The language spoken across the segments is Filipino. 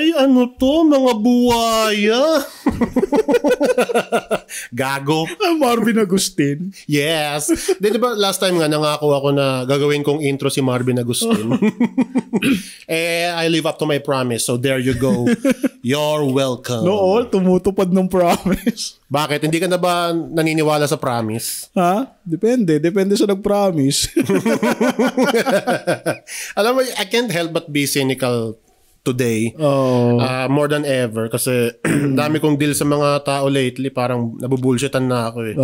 Ay, ano to? Mga buwaya. Gago. Marvin Agustin. Yes. Di ba last time nga nangako ako na gagawin kong intro si Marvin Agustin. I live up to my promise. So there you go. You're welcome. No, tumutupad ng promise. Bakit? Hindi ka na ba naniniwala sa promise? Ha? Depende sa nag-promise. Alam mo, I can't help but be cynical today. More than ever. Kasi dami kong deal sa mga tao lately. Parang nabubullshitan na ako eh.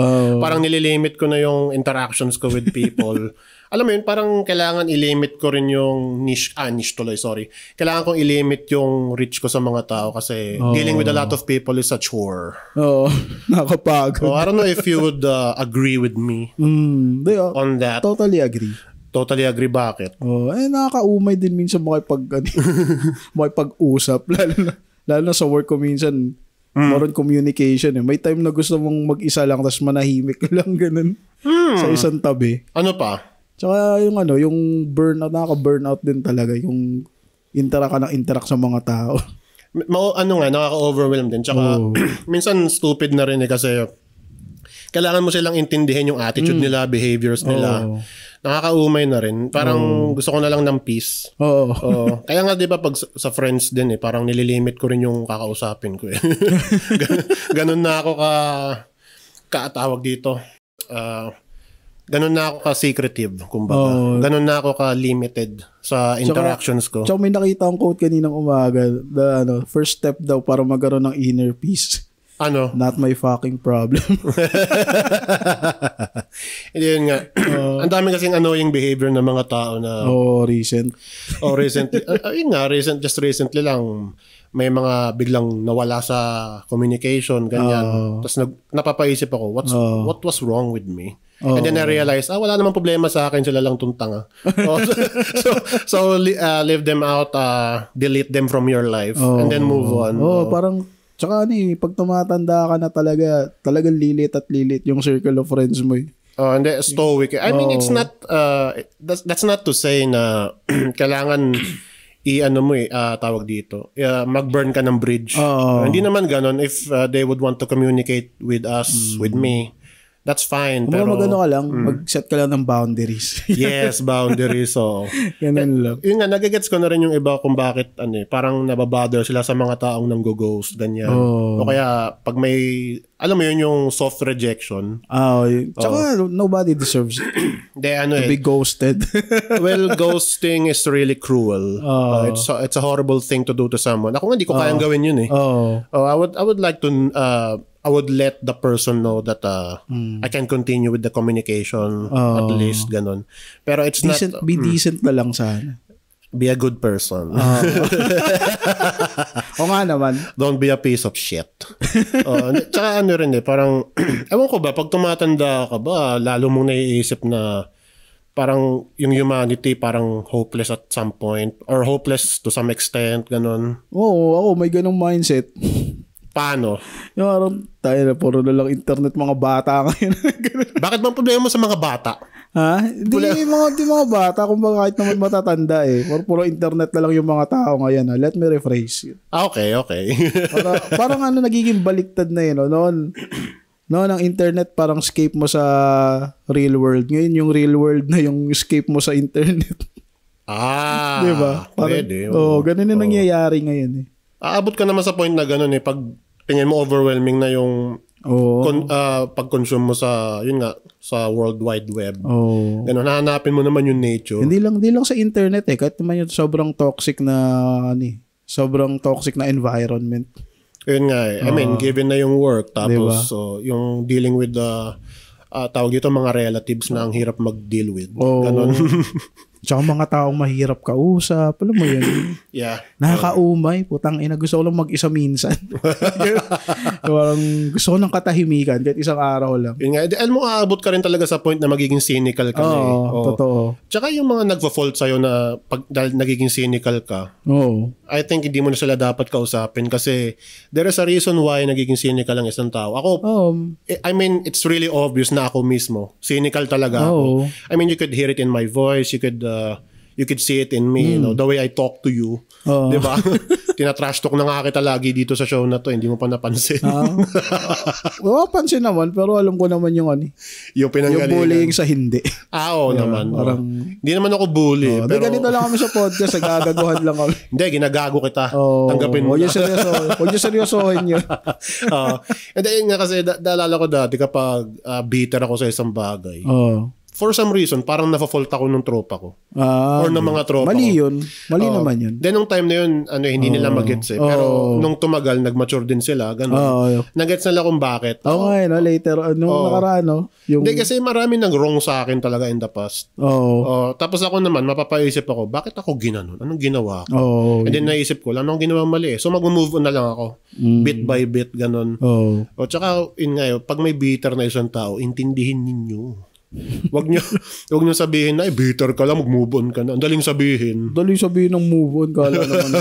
Parang nililimit ko na yung interactions ko with people. Alam mo yun, parang kailangan ilimit ko rin yung niche tuloy, sorry. Kailangan kong ilimit yung reach ko sa mga tao kasi dealing with a lot of people is a chore. Nakapagod. I don't know if you would agree with me on that. Totally agree. Totally agree. Bakit? Nakakaumay din minsan makipag-usap. Lalo na sa work ko minsan, more on communication. May time na gusto mong mag-isa lang tapos manahimik lang ganun sa isang tabi. Ano pa? Tsaka yung burnout, nakaka-burnout din talaga. Yung interact sa mga tao. Nakaka-overwhelm din. Tsaka minsan stupid na rin kasi kailangan mo silang intindihin yung attitude nila, behaviors nila. Nakakaumay na rin. Parang gusto ko na lang ng peace. Kaya nga 'di ba pag sa friends din parang nililimit ko rin yung kakausapin ko eh. Ganun na ako katawag dito. Ganun na ako ka-secretive, kumbaga. Ganun na ako ka-limited sa interactions ko. Tsaka may nakita akong quote kaninang umaga, first step daw para magkaroon ng inner peace. Ano? Not my fucking problem. Hindi yun nga. Ang dami kasing annoying behavior ng mga tao na... recently. Yun nga, just recently lang, may mga biglang nawala sa communication, ganyan. Tapos napapaisip ako, what was wrong with me? And then I realized, wala namang problema sa akin, sila lang tuntanga. So leave them out, delete them from your life, and then move on. Parang... Tsaka pag tumatanda ka na talagang lilit at lilit yung circle of friends mo eh. And then stoic. I mean, it's not, that's not to say na kailangan tawag dito, mag-burn ka ng bridge. Hindi naman ganon. If they would want to communicate with us, with me, that's fine. Pero magano ka lang, mag-set ka lang ng boundaries. Yes, boundaries. Ganun lang. Yun nga, nagigets ko na rin yung iba kung bakit parang nababother sila sa mga taong nang go-ghost, ganyan. O kaya, pag may, alam mo yun, yung soft rejection. Tsaka, nobody deserves to be ghosted. Well, ghosting is really cruel. It's a horrible thing to do to someone. Ako nga, hindi ko kayang gawin yun eh. I would like to... I would let the person know that I can continue with the communication at least, ganun. Pero it's decent, be decent na lang sana. Be a good person. O nga naman. Don't be a piece of shit. Tsaka parang, ewan ko ba, pag tumatanda ka ba, lalo mong naiisip na parang yung humanity parang hopeless at some point or hopeless to some extent, ganun. Ako may ganung mindset. Paano? Yung araw, tayo na puro na lang internet mga bata ngayon. Bakit bang problema mo sa mga bata? Hindi mga bata, kung kahit naman matatanda eh. Puro internet na lang yung mga tao ngayon. Let me rephrase. Okay. Parang nagiging baliktad na yun. Noon ang internet parang escape mo sa real world. Ngayon yung real world na yung escape mo sa internet. Diba? Pwede. Ganun yung nangyayari ngayon eh. Aabot ka naman sa point na gano'n pag tingin mo overwhelming na yung pag-consume mo sa sa World Wide Web. Ganun, hahanapin mo naman yung nature. Hindi lang sa internet kahit naman yung sobrang toxic na environment. Yun nga I mean, given na yung work tapos diba? Yung dealing with the tawag dito mga relatives na ang hirap mag-deal with. Ganun. Tsaka mga taong mahirap kausap. Alam mo yun? Yeah. Nakakaumay. Putang ina. Gusto ko lang mag-isa minsan. Gusto ko lang katahimikan kahit isang araw lang. Yun nga. Alam mo, aabot ka rin talaga sa point na magiging cynical ka. Totoo. Tsaka yung mga nagfa-fault sa'yo na dahil nagiging cynical ka, I think hindi mo na sila dapat kausapin kasi there is a reason why nagiging cynical ang isang tao. Ako, I mean, it's really obvious na ako mismo. Cynical talaga ako. I mean, you could hear it in my voice. you could see it in me, the way I talk to you. Di ba? Tinatrash talk na nga kita lagi dito sa show na to, hindi mo pa napansin. Pansin naman, pero alam ko naman yung yung bullying sa hindi. Oo naman. Parang, hindi naman ako bully. Pero ganito lang kami sa podcast, nagagaguhan lang kami. Hindi, ginagago kita. Tanggapin mo. Huwag yung seryosohin yun. And then nga kasi, naalala ko dati kapag bitter ako sa isang bagay. For some reason, parang nafa-fault ako ng tropa ko. Or ng mga tropa mali ko. Yun. Mali naman yun. Then, nung time na yun, hindi nila mag-gets eh. Pero, nung tumagal, nag-mature din sila. Ganun. Nag-gets nila kung bakit. Later, nung nakaraan, Hindi, kasi marami nag-wrong sa akin talaga in the past. Tapos ako naman, mapapaisip ako, bakit ako ginanon? Anong ginawa ko? And then, naisip ko, anong ginawa mali? So, mag-move on na lang ako. Bit by bit, ganun. Tsaka, pag may bitter na isang tao, intindihin ninyo. Wag niyo sabihin na bitter ka lang, mag-move on ka na. Ang daling sabihin. Ng move on ka lang naman.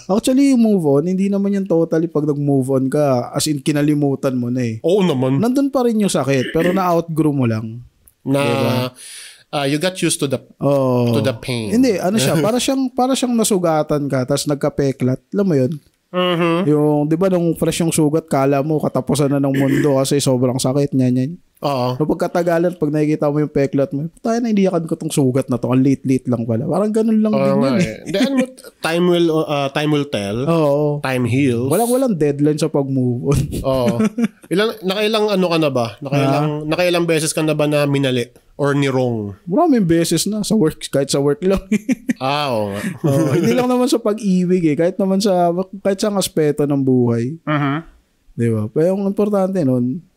Actually, yung move on, hindi naman yan totally pag nag-move on ka. As in, kinalimutan mo na eh. Oo naman. Nandun pa rin yung sakit, pero na-outgrow mo lang. Diba? You got used to the pain. Hindi, siya, para siyang nasugatan ka, tapos nagka-peklat. Alam mo yun? Yung, di ba, nung fresh yung sugat, kala mo, katapusan na ng mundo kasi sobrang sakit, nyan. No, pagkatagalan, pag nakikita mo yung peklat mo, tayo na hindi yakan ko tong sugat na to. Ang late lang pala. Parang ganun lang din yun eh. Then, time will tell. Time heals. Walang deadline sa pag-move on. Nakailang ka na ba? Nakailang beses ka na ba na minali? Or nirong? Maraming beses na. Sa work. Kahit sa work lang. Oo nga. Hindi lang naman sa pag-ibig eh. Kahit sa aspeto ng buhay. Di ba? Pero yung importante nun,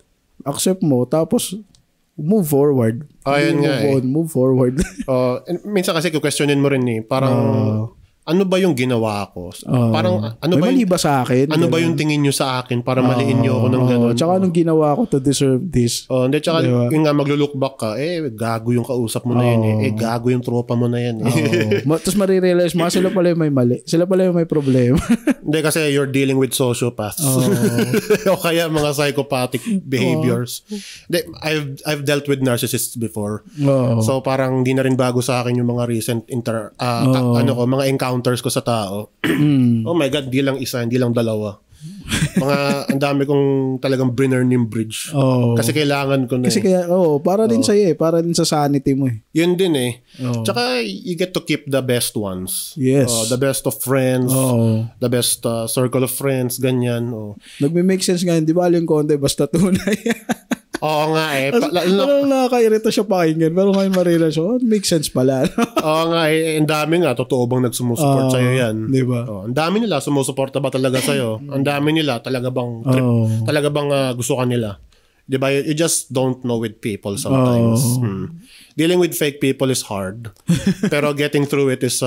accept mo, tapos move forward. Move forward. Minsan kasi questionin mo rin parang ano ba yung ginawa ko? Parang mali ba sa akin? Ano ba yung tingin nyo sa akin para maliin nyo ako ng gano'n? Tsaka anong ginawa ko to deserve this? Hindi, tsaka yung nga maglo-look back ka, gago yung kausap mo na yan gago yung tropa mo na yan Tapos marirealize mo, sila pala yung may mali. Sila pala yung may problema. Hindi, kasi you're dealing with sociopaths. O kaya mga psychopathic behaviors. I've dealt with narcissists before. So parang di na rin bago sa akin yung mga recent mga encounters ko sa tao. Oh my God, di lang isa, hindi lang dalawa. Ang dami kong talagang burn yung bridge. Kasi kailangan ko na. Kasi para din sa'yo para din sa sanity mo eh. Yun din eh. Tsaka you get to keep the best ones. Yes. The best of friends. The best circle of friends, ganyan. Nagme-make sense nga, di ba aling konti, basta tunay. Oo nga eh. Parang nakakairita siya pakinggan. Pero ngayon marila siya, makes sense pala. Oo nga eh. Ang dami nga. Totoo bang nagsumusuport sa'yo yan? Diba? Ang dami nila. Sumusuporta ba talaga sa'yo? Ang dami nila. Talaga bang gusto ka nila? Diba? You just don't know with people sometimes. Dealing with fake people is hard. Pero getting through it is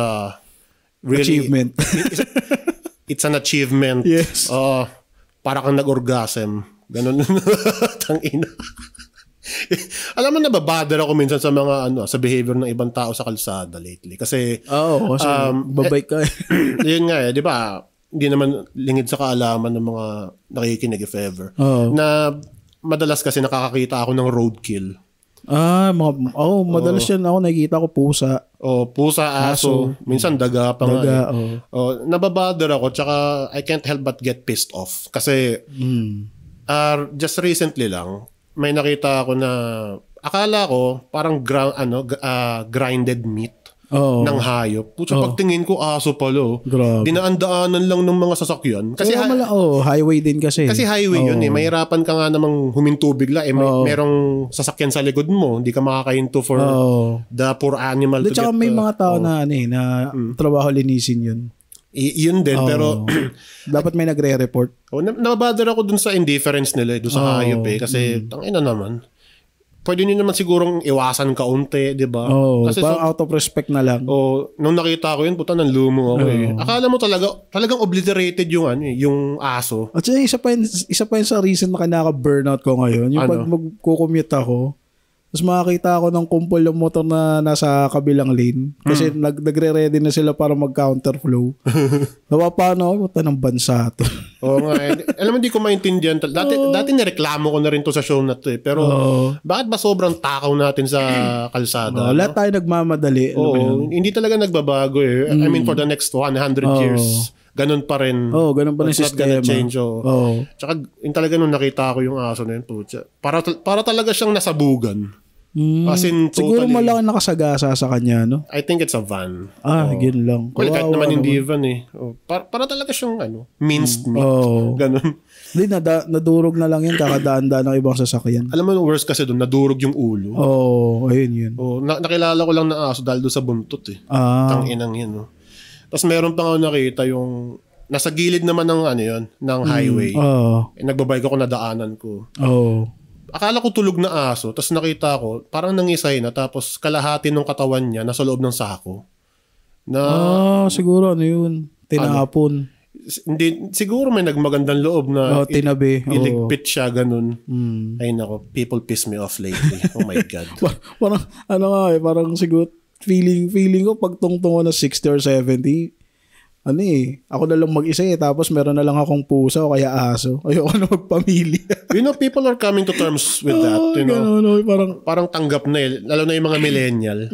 really... achievement. It's an achievement. Yes. Para kang nag-orgasm. Ganun. Tangina. Alam mo, nababother ako minsan sa mga sa behavior ng ibang tao sa kalsada lately. Kasi babay ka. Yun nga di ba? Hindi naman lingid sa kaalaman ng mga nakikinig if ever. Na madalas kasi nakakakita ako ng roadkill. Madalas yan ako nakikita ko pusa. Pusa, aso. Minsan daga pa nga. Nababother ako, tsaka I can't help but get pissed off. Kasi just recently lang, may nakita ako na akala ko parang grinded meat ng hayop. Pucha, pagtingin ko aso pala. Dinaan-daanan lang ng mga sasakyan. Kasi highway din kasi. Kasi highway yun eh. Mahirapan ka nga namang huminto bigla. Merong sasakyan sa likod mo. Hindi ka makakahinto for the poor animal to get. Tsaka may mga tao na trabaho linisin yun. Yun din, pero dapat may nagre-report. Nababother ako dun sa indifference nila dun sa hayop eh. Kasi tangina naman. Pwede nyo naman sigurong iwasan kaunti, di ba? Kasi parang out of respect na lang. Nung nakita ko yun, puta, nanlumo ako eh. Akala mo talagang obliterated yung aso. At isa pa yun sa reason na kinaka-burnout ko ngayon. Yung pag magkukommute ako, tapos makakita ako ng kumpol ng motor na nasa kabilang lane. Kasi nagre-ready na sila para mag-counterflow. Nawa paano ako, puta ng bansa to. Oo nga. Alam mo, hindi ko maintindihan. Dati nireklamo ko na rin to sa show na to eh. Pero bakit ba sobrang takaw natin sa kalsada? Lahat tayo nagmamadali. Hindi talaga nagbabago eh. I mean, for the next 100 years, ganun pa rin. Ganun pa rin sistema. Change. Tsaka, yung talaga nung nakita ko yung aso na yun, para talaga siyang nasabugan. As in, siguro malaki nakasagasa sa kanya, no? I think it's a van. Yun lang. Well, kahit naman hindi van eh. Para talaga siyang minced meat. Ganun. Hindi, nadurog na lang yun kakadaan-daan ng ibang sasakyan. Alam mo, worst kasi doon, nadurog yung ulo. Ayun yun. Nakilala ko lang na aso dahil doon sa buntot eh. Tanginang yun. Tapos meron pa nga nakita yung nasa gilid naman ng ng highway. Nagbabike ako na daanan ko. Akala ko tulog na aso, tapos nakita ko, parang nangisay na, tapos kalahati ng katawan niya nasa loob ng sako. Siguro yun? Tinapon. Hindi, siguro may nagmagandang loob na tinabi. Iligpit siya, ganun. Ay nako, people piss me off lately. Oh my God. Parang, parang siguro, feeling ko pag tungtong ko na 60 or 70, ako na lang mag-isa tapos meron na lang akong pusa o kaya aso. Ayoko na magpamilya. People are coming to terms with that. Parang tanggap na eh. Lalo na yung mga millennial.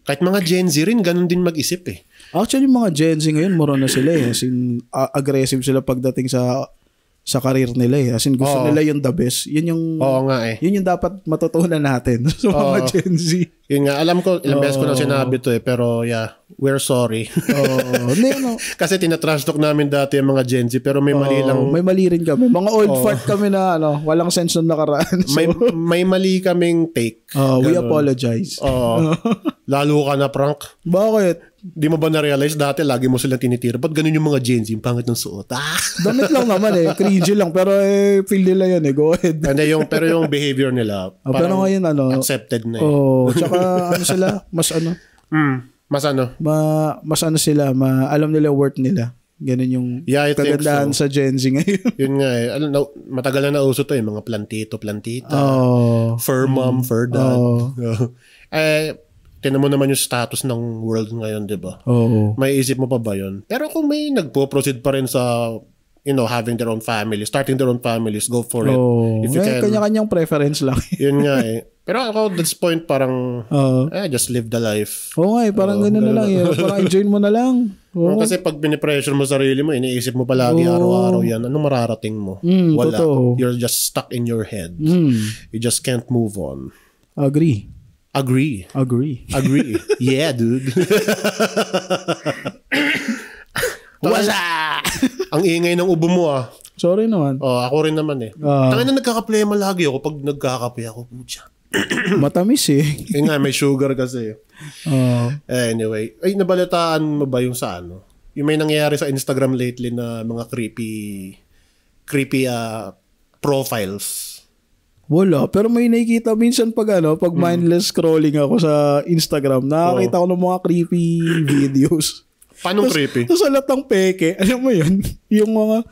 Kahit mga Gen Z rin, ganun din mag-isip eh. Actually, mga Gen Z ngayon, mura na sila eh. As in, aggressive sila pagdating sa career nila eh. As in, gusto nila yung the best. Yun yung, nga eh. Yun yung dapat matutunan natin sa mga Gen Z. Yun nga, alam ko, ilang beses ko na sinabi to eh, pero we're sorry. Kasi tinatrash talk namin dati yung mga Gen Z, pero may mali lang. May mali rin kami. Mga old fart kami na walang sense nung nakaraan. So, may mali kaming take. We apologize. Lalo ka na prank. Bakit? Di mo ba na-realize dati lagi mo silang tinitira? Ba't ganun yung mga Gen Z? Yung pangit ng suot. Damit lang naman eh. Cringy lang. Pero feel nila yun eh. Go ahead. Pero yung behavior nila, pero ngayon accepted na eh. Tsaka sila, mas mas sila, alam nila worth nila. Ganun yung kagandahan sa Gen Z ngayon. Yun nga eh. Matagal na nauso to eh. Mga plantita. Fur mom, fur dad. Tinan mo naman yung status ng world ngayon, di ba? May isip mo pa ba yun? Pero kung may nagpo-proceed pa rin sa having their own families, starting their own families, go for it. If you can. Kanya-kanyang preference lang. Yun nga eh. Pero ako, at this point, parang, just live the life. Parang gano'n na lang. Parang enjoy mo na lang. Kasi pag pinipressure mo sarili mo, iniisip mo palagi araw-araw yan, anong mararating mo? Wala. Totoo. You're just stuck in your head. You just can't move on. Agree. Yeah, dude. Ang ingay ng ubo mo Sorry naman. Ako rin naman eh. Tangina na nagkakaplema lagi ako pag nagkakape ako. Matamis eh. Nga, may sugar kasi. Anyway. Ay, nabalitaan mo ba yung sa yung may nangyayari sa Instagram lately na mga creepy profiles? Wala. Pero may nakikita minsan pag mindless scrolling ako sa Instagram, nakakita ko ng mga creepy videos. Paano creepy? Tapos lahat ng peke, alam mo yun? Yung mga,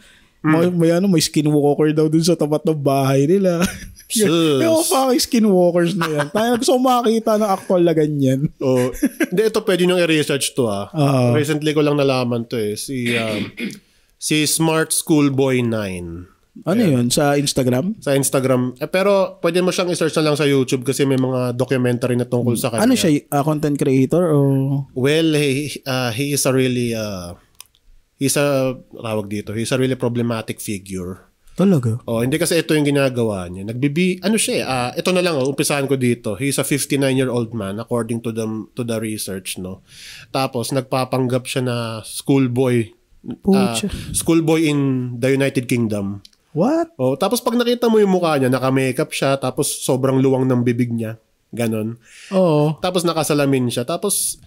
may skinwalker daw dun sa tapat ng bahay nila. Yung fucking skinwalkers na yan. Tayo gusto ko makakita ng actual na ganyan. Hindi, ito pwede nyo i-research to Recently ko lang nalaman to eh. Si Smart Schoolboy 9. Yun? Sa Instagram? Sa Instagram. Pero pwede mo siyang i-search na lang sa YouTube kasi may mga documentary na tungkol sa kanya. Ano siya? Content creator? O? Well, he is a really he's a really problematic figure. Talaga? Hindi kasi ito yung ginagawa niya. Ito na lang, umpisahan ko dito. He's a 59-year-old man according to the research, no. Tapos nagpapanggap siya na schoolboy in the United Kingdom. What? Tapos pag nakita mo yung mukha niya, naka-makeup siya, tapos sobrang luwang ng bibig niya. Ganon. Tapos nakasalamin siya. Tapos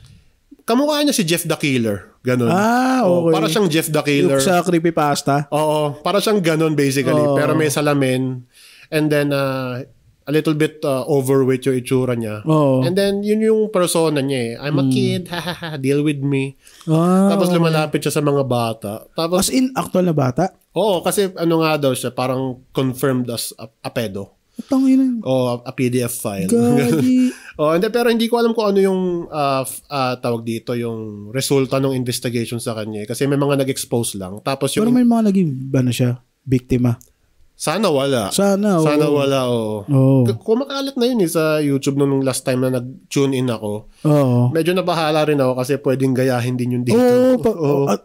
kamukha niya si Jeff the Killer. Ganon. Okay. Para siyang Jeff the Killer. Yung sa creepypasta? Para siyang ganon basically. Pero may salamin. And then, a little bit overweight yung itsura niya. And then, yun yung persona niya eh. I'm a kid, deal with me. Tapos lumalapit siya sa mga bata. Tapos, as in, actual na bata? Kasi nga daw siya, parang confirmed as a pedo. Tangina. A PDF file. Gagi. Pero hindi ko alam kung ano yung tawag dito, yung resulta ng investigation sa kanya. Kasi may mga nag-expose lang. Tapos Pero may mga naging, siya, biktima. Sana wala. Sana wala, Kumakalat na yun sa YouTube nung last time na nag-tune in ako. Medyo nabahala rin ako kasi pwedeng gayahin din yung dito.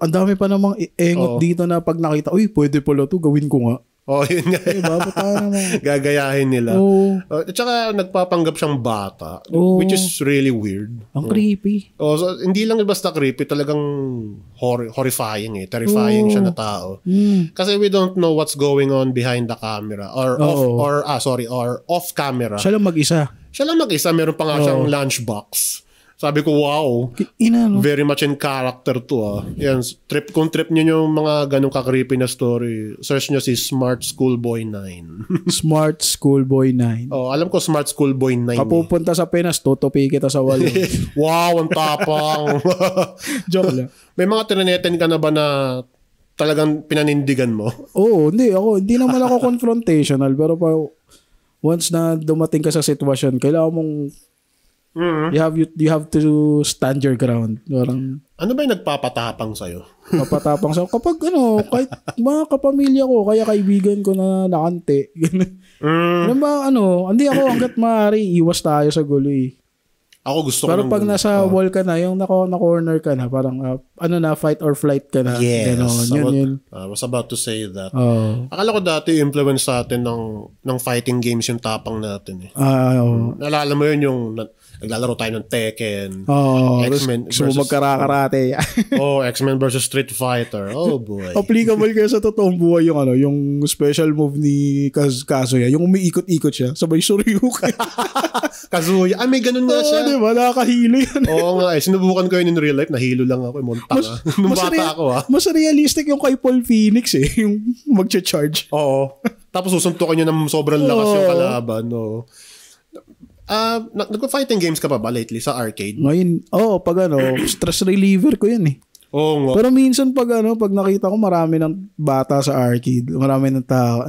Ang dami pa namang engot dito na pag nakita, uy, pwede pala to, gawin ko nga. Yun nga. Diba? Gagayahin nila. At saka nagpapanggap siyang bata, which is really weird. Ang creepy. So, hindi lang basta creepy, talagang horrifying Terrifying siya na tao. Kasi we don't know what's going on behind the camera or off camera. Siya lang mag-isa. Meron pa nga siyang lunchbox. Sabi ko, wow. Very much in character to. Yan, kung trip niyo yung mga ganong ka-creepy na story, search niyo si Smart Schoolboy 9. Smart Schoolboy 9. Alam ko Smart Schoolboy 9. Kapupunta sa Pinas, tutupi kita sa walo. Wow, ang tapang. Joke lang. May mga trineten ka na ba na talagang pinanindigan mo? Hindi naman ako confrontational, pero once na dumating ka sa sitwasyon, kailangan mong you have to stand your ground. Ano ba yung nagpapatapang sa'yo? Papatapang sa'yo. Kapag kahit mga kapamilya ko, kaya kaibigan ko na nakante. Hindi ako hanggat maaari, iwas tayo sa gulo eh. Ako gusto pero pag nasa wall ka na, yung na-corner ka na, parang fight or flight ka na. Yes. Yun. I was about to say that. Akala ko dati influence sa atin ng fighting games yung tapang natin eh. Naalala mo yun yung naglalaro tayo ng Tekken. X-Men versus magkarakarate. X-Men versus Street Fighter. Oh boy. Applicable kaya sa totoong buhay yung special move ni Kazuya. Yung umiikot-ikot siya. Sabay Shoryuken. Kazuya. May ganun nga siya. Diba? Nakakahilo yan. Oo nga. Sinubukan ko yun in real life. Nahilo lang ako. Monta nga. Nung bata ako Mas realistic yung kay Paul Phoenix eh. Yung magcha-charge. Tapos susuntukan nyo ng sobrang lakas yung kalaban. Nagpa-fighting games ka pa ba lately sa arcade? Ngayon, pag stress reliever ko yun eh. Nga. Pero minsan pag nakita ko marami ng bata sa arcade, marami ng tao,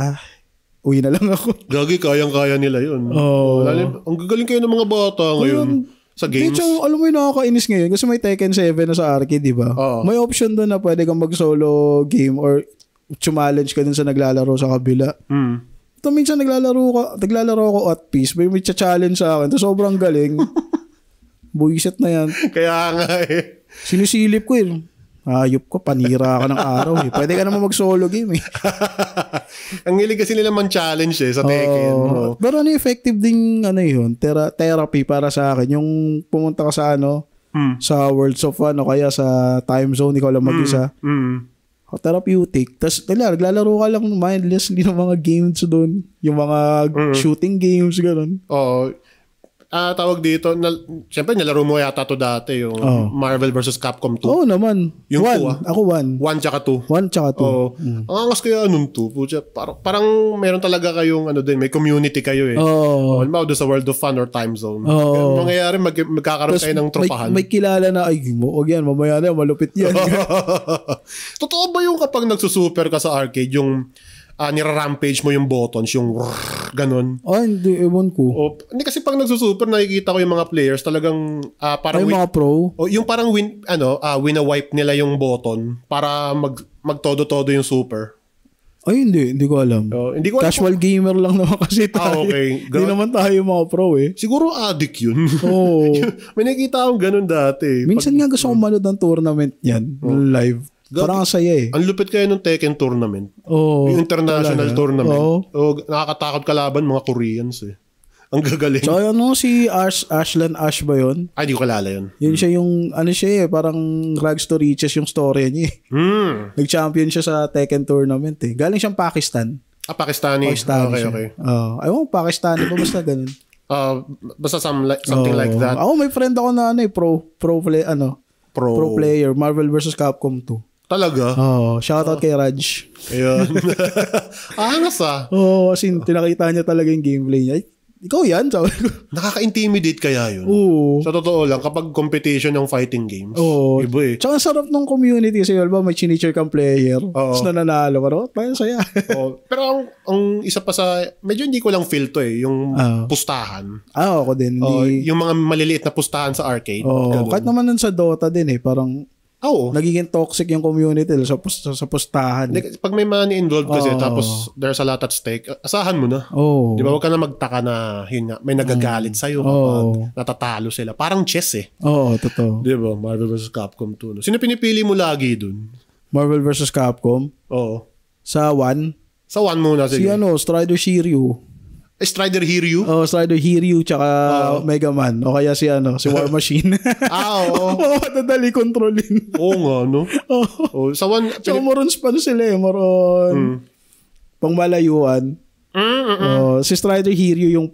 uwi na lang ako. Gagi, kayang-kaya nila yun. Ang gagaling kayo ng mga bata ngayon sa games. Alam mo yung nakakainis ngayon kasi may Tekken 7 na sa arcade, di ba? May option doon na pwede kang mag-solo game or challenge ka dun sa naglalaro sa kabila. Ito minsan naglalaro ako at peace, may challenge sa akin. Ito sobrang galing. Buisit na yan. Kaya nga eh. Sinisilip ko eh. Hayop ko, panira ka ng araw eh. Pwede ka naman mag-solo game eh. Ang hilig kasi nila man-challenge sa Tekken. Pero effective din yun, therapy para sa akin. Yung pumunta ka sa sa Worlds of kaya sa time zone, ikaw lang mag-isa. Therapeutic. Tapos naglalaro ka lang mindlessly ng mga games doon. Yung mga shooting games, gano'n. Tawag dito, siyempre nalaro mo yata to dati, yung Marvel vs. Capcom 2. Naman. Yung 1. Ako 1. 1 tsaka 2. 1 tsaka 2. Ang angas kaya anong 2. Parang meron talaga kayong may community kayo eh. Halimbawa doon sa World of Fun or Time Zone. Mangyayari, magkakaroon kayo ng tropahan. May kilala na, huwag yan, mamaya na, malupit yan. Totoo ba yung kapag nagsusuper ka sa arcade, yung nira-rampage mo yung buttons, yung ganun. Hindi, ewan ko. Hindi kasi pag nagsusuper, nakikita ko yung mga players talagang parang mga pro? Yung parang wina-wipe nila yung button para magtodo-todo yung super. Hindi ko alam. Hindi ko Casual gamer lang naman kasi tayo. Okay. Hindi naman tayo mga pro eh. Siguro addict yun. May nakikita akong ganun dati. Minsan nga gusto kong manood ng tournament yan, live. Parang saya eh. Ang lupit kayo ng Tekken tournament. Yung international tournament. Nakakatakot kalaban, mga Koreans eh. Ang gagaling. So si Ashland Ash ba yun? Di ko kalala yun. Yun siya yung, parang rags to riches yung story niya eh. Nag-champion siya sa Tekken tournament eh. Galing siyang Pakistan. Pakistani. Okay. Ayaw, Pakistani ba? Basta ganun. Basta something like that. Ako may friend ako na pro player, Marvel vs. Capcom 2. Talaga? Shoutout kay Raj. Ayun. Angas kasi tinakita niya talaga yung gameplay niya. ikaw yan. Nakaka-intimidate kaya yun? Oo. Sa totoo lang, kapag competition ng fighting games, iba eh. Tsaka sarap ng community kasi may chinichir kang player. Tapos nananalo ka, parang saya. Pero ang isa pa sa, medyo hindi ko lang feel to eh, yung pustahan. Ako din. Yung mga maliliit na pustahan sa arcade. Kahit naman nun sa Dota din eh, parang nagiging toxic yung community sa pustahan. Pag may money involved kasi tapos there's a lot at stake, asahan mo na. Di ba? Huwag ka na magtaka na yun nga, may nagagalit sa'yo kapag natatalo sila. Parang chess eh. Totoo. Di ba? Marvel vs. Capcom 2. Sino pinipili mo lagi dun? Marvel vs. Capcom? Oo. Sa 1? Sa 1 muna. Sige. Si Strider Shiryu. Strider Hiryu? Strider Hiryu tsaka Mega Man. O kaya si War Machine. Oo. Madadali kontrolin. Oo nga, no? Sa 1... Tsaka moron span sila eh. Moron. Pangmalayuan. Si Strider Hiryu yung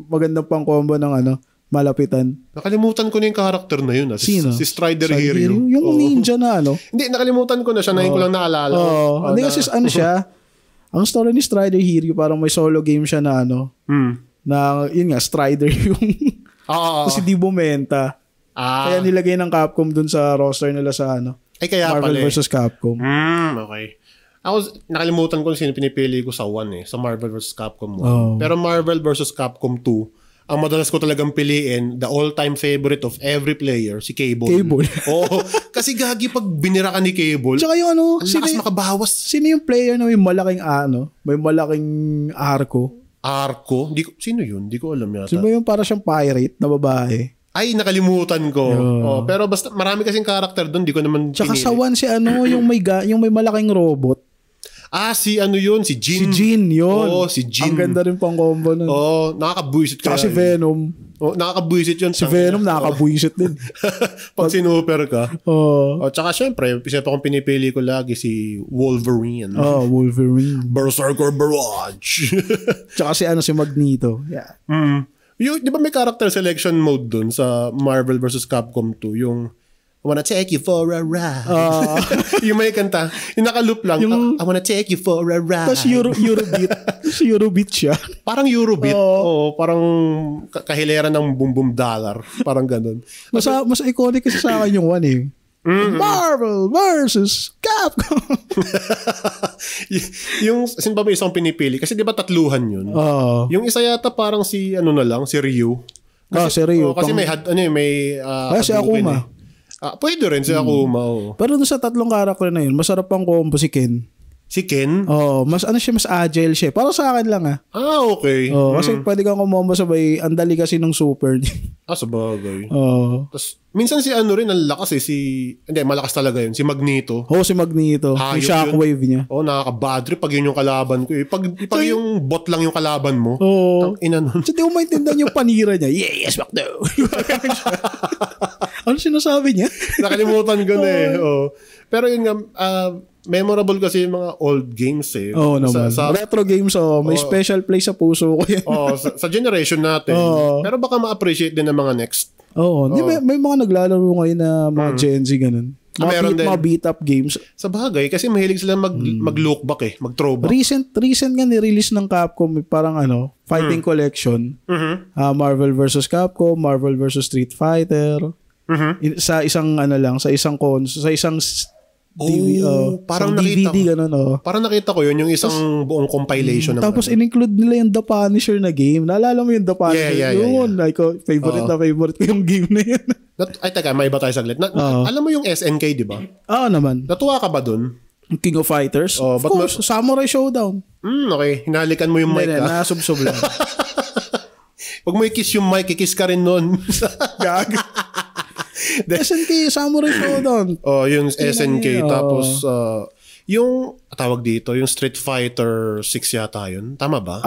magandang pang combo ng malapitan. Nakalimutan ko na yung character na yun. Sino? Si Strider Hiryu. Yung ninja na Hindi, nakalimutan ko na siya. Ngayon ko lang naalala. Hindi kasi siya. Ang story ni Strider Hiryu, parang may solo game siya na na yun nga, Strider yung kasi di bumenta. Kaya nilagay ng Capcom dun sa roster nila sa kaya Marvel vs. Capcom. Okay. Ako, nakalimutan ko sino pinipili ko sa 1 eh, sa Marvel vs. Capcom 1. Pero Marvel vs. Capcom 2, ang madalas ko talagang piliin, the all-time favorite of every player, si Cable. Kasi gagi pag binira ka ni Cable, tsaka yung lakas makabawas. Sino yung player na may malaking may malaking arko? Arko? Sino yun? Di ko alam yata. Sino yung para siyang pirate na babae? Ay, nakalimutan ko. Pero basta marami kasing character doon, di ko naman tsaka sa 1 si yung may malaking robot. Si yun? Si Jin. Si Jin, yun. Si Jin. Ang ganda rin pang combo nun. Nakakabuisit kaya. Tsaka si Venom. Nakakabuisit yun. Si Venom nakakabuisit din. Pag sinuper ka. Tsaka syempre, isa pa kong pinipili ko lagi si Wolverine. Wolverine. Berserker Barrage. Tsaka si Magneto. Yeah. Di ba may character selection mode dun sa Marvel vs. Capcom 2? Yung I wanna take you for a ride. Yung may kanta. Yung nakaloop lang. I wanna take you for a ride. Tapos Eurobeat. Eurobeat siya. Parang Eurobeat. Parang kahilera ng Boom Boom Dollar. Parang ganun. Mas iconic kasi sa akin yung 1 eh. Marvel versus Capcom. Yung sino ba may isang pinipili? Kasi di ba tatluhan yun? Yung isa yata parang si si Ryu. Si Ryu. Kasi may si Akuma. Pwede rin si Akuma. Pero doon sa tatlong karakter na yun, masarap pang combo si Ken. Si Ken? Mas mas agile siya. Para sa akin lang okay. Kasi pwede kang kumombo sabay, ang dali kasi nung super. Sabagay. Tapos, minsan si rin, ang lakas hindi, malakas talaga yun. Si Magneto. Si Magneto. Yung shockwave niya. Nakaka-bad trip pag yun yung kalaban ko. Pag yung bot lang yung kalaban mo. Ina nun. So, di mo maintindihan yung panira niya. Yes, Magneto. Ano sinasabi niya? Nakalimutan ko na Pero yun nga, memorable kasi yung mga old games eh. Naman. Retro games, may special place sa puso ko yan. sa generation natin. Pero baka ma-appreciate din ng mga next. May mga naglalaro ngayon na mga Gen Z ganun. Mga beat-up games. Sa bagay, kasi mahilig sila mag-look back mag-throwback. Recent nga ni-release ng Capcom, parang fighting collection. Marvel vs. Capcom, Marvel vs. Street Fighter. Sa isang sa isang parang DVD ganun. Parang nakita ko yun, yung isang buong compilation. Tapos in-include nila yung The Punisher na game. Naalala mo yung The Punisher? Yun. Like, favorite ko yung game na yun. Teka, may iba tayo saglit. Alam mo yung SNK, di ba? Naman. Natuwa ka ba dun? King of Fighters? Of course. Samurai Showdown. Okay. Hinalikan mo yung mic ka. Nasubsob lang. Pag mo i-kiss yung mic, i-kiss ka rin nun. Gag. SNK, Samurai Showdown. Yung SNK. Tapos, yung, tawag dito, yung Street Fighter 6 yata yun. Tama ba?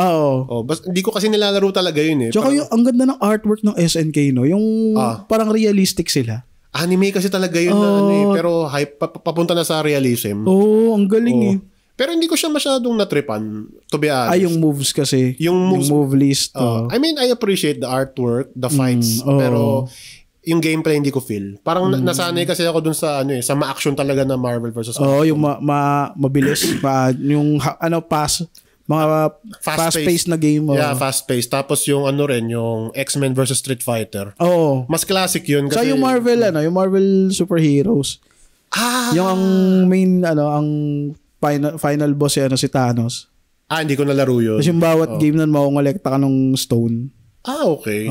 Hindi ko kasi nilalaro talaga yun eh. Tsaka ang ganda ng artwork ng SNK, no? Yung parang realistic sila. Anime kasi talaga yun pero papunta na sa realism. Ang galing eh. Pero hindi ko siya masyadong natripan, to be honest. Yung moves kasi. Yung move list. I mean, I appreciate the artwork, the fights, pero yung gameplay hindi ko feel. Parang nasanay kasi ako dun sa sa ma-action talaga na Marvel vs. Yung mabilis, yung pass Mga fast-paced na game. Yeah, fast-paced. Tapos yung yung X-Men versus Street Fighter. Oo. Mas classic yun. Kasi, yung Marvel, yung Marvel superheroes. Yung ang main, ang final boss si Thanos. Hindi ko nalaro yun. Kasi yung bawat game nun, makongolekta ka ng stone. Okay.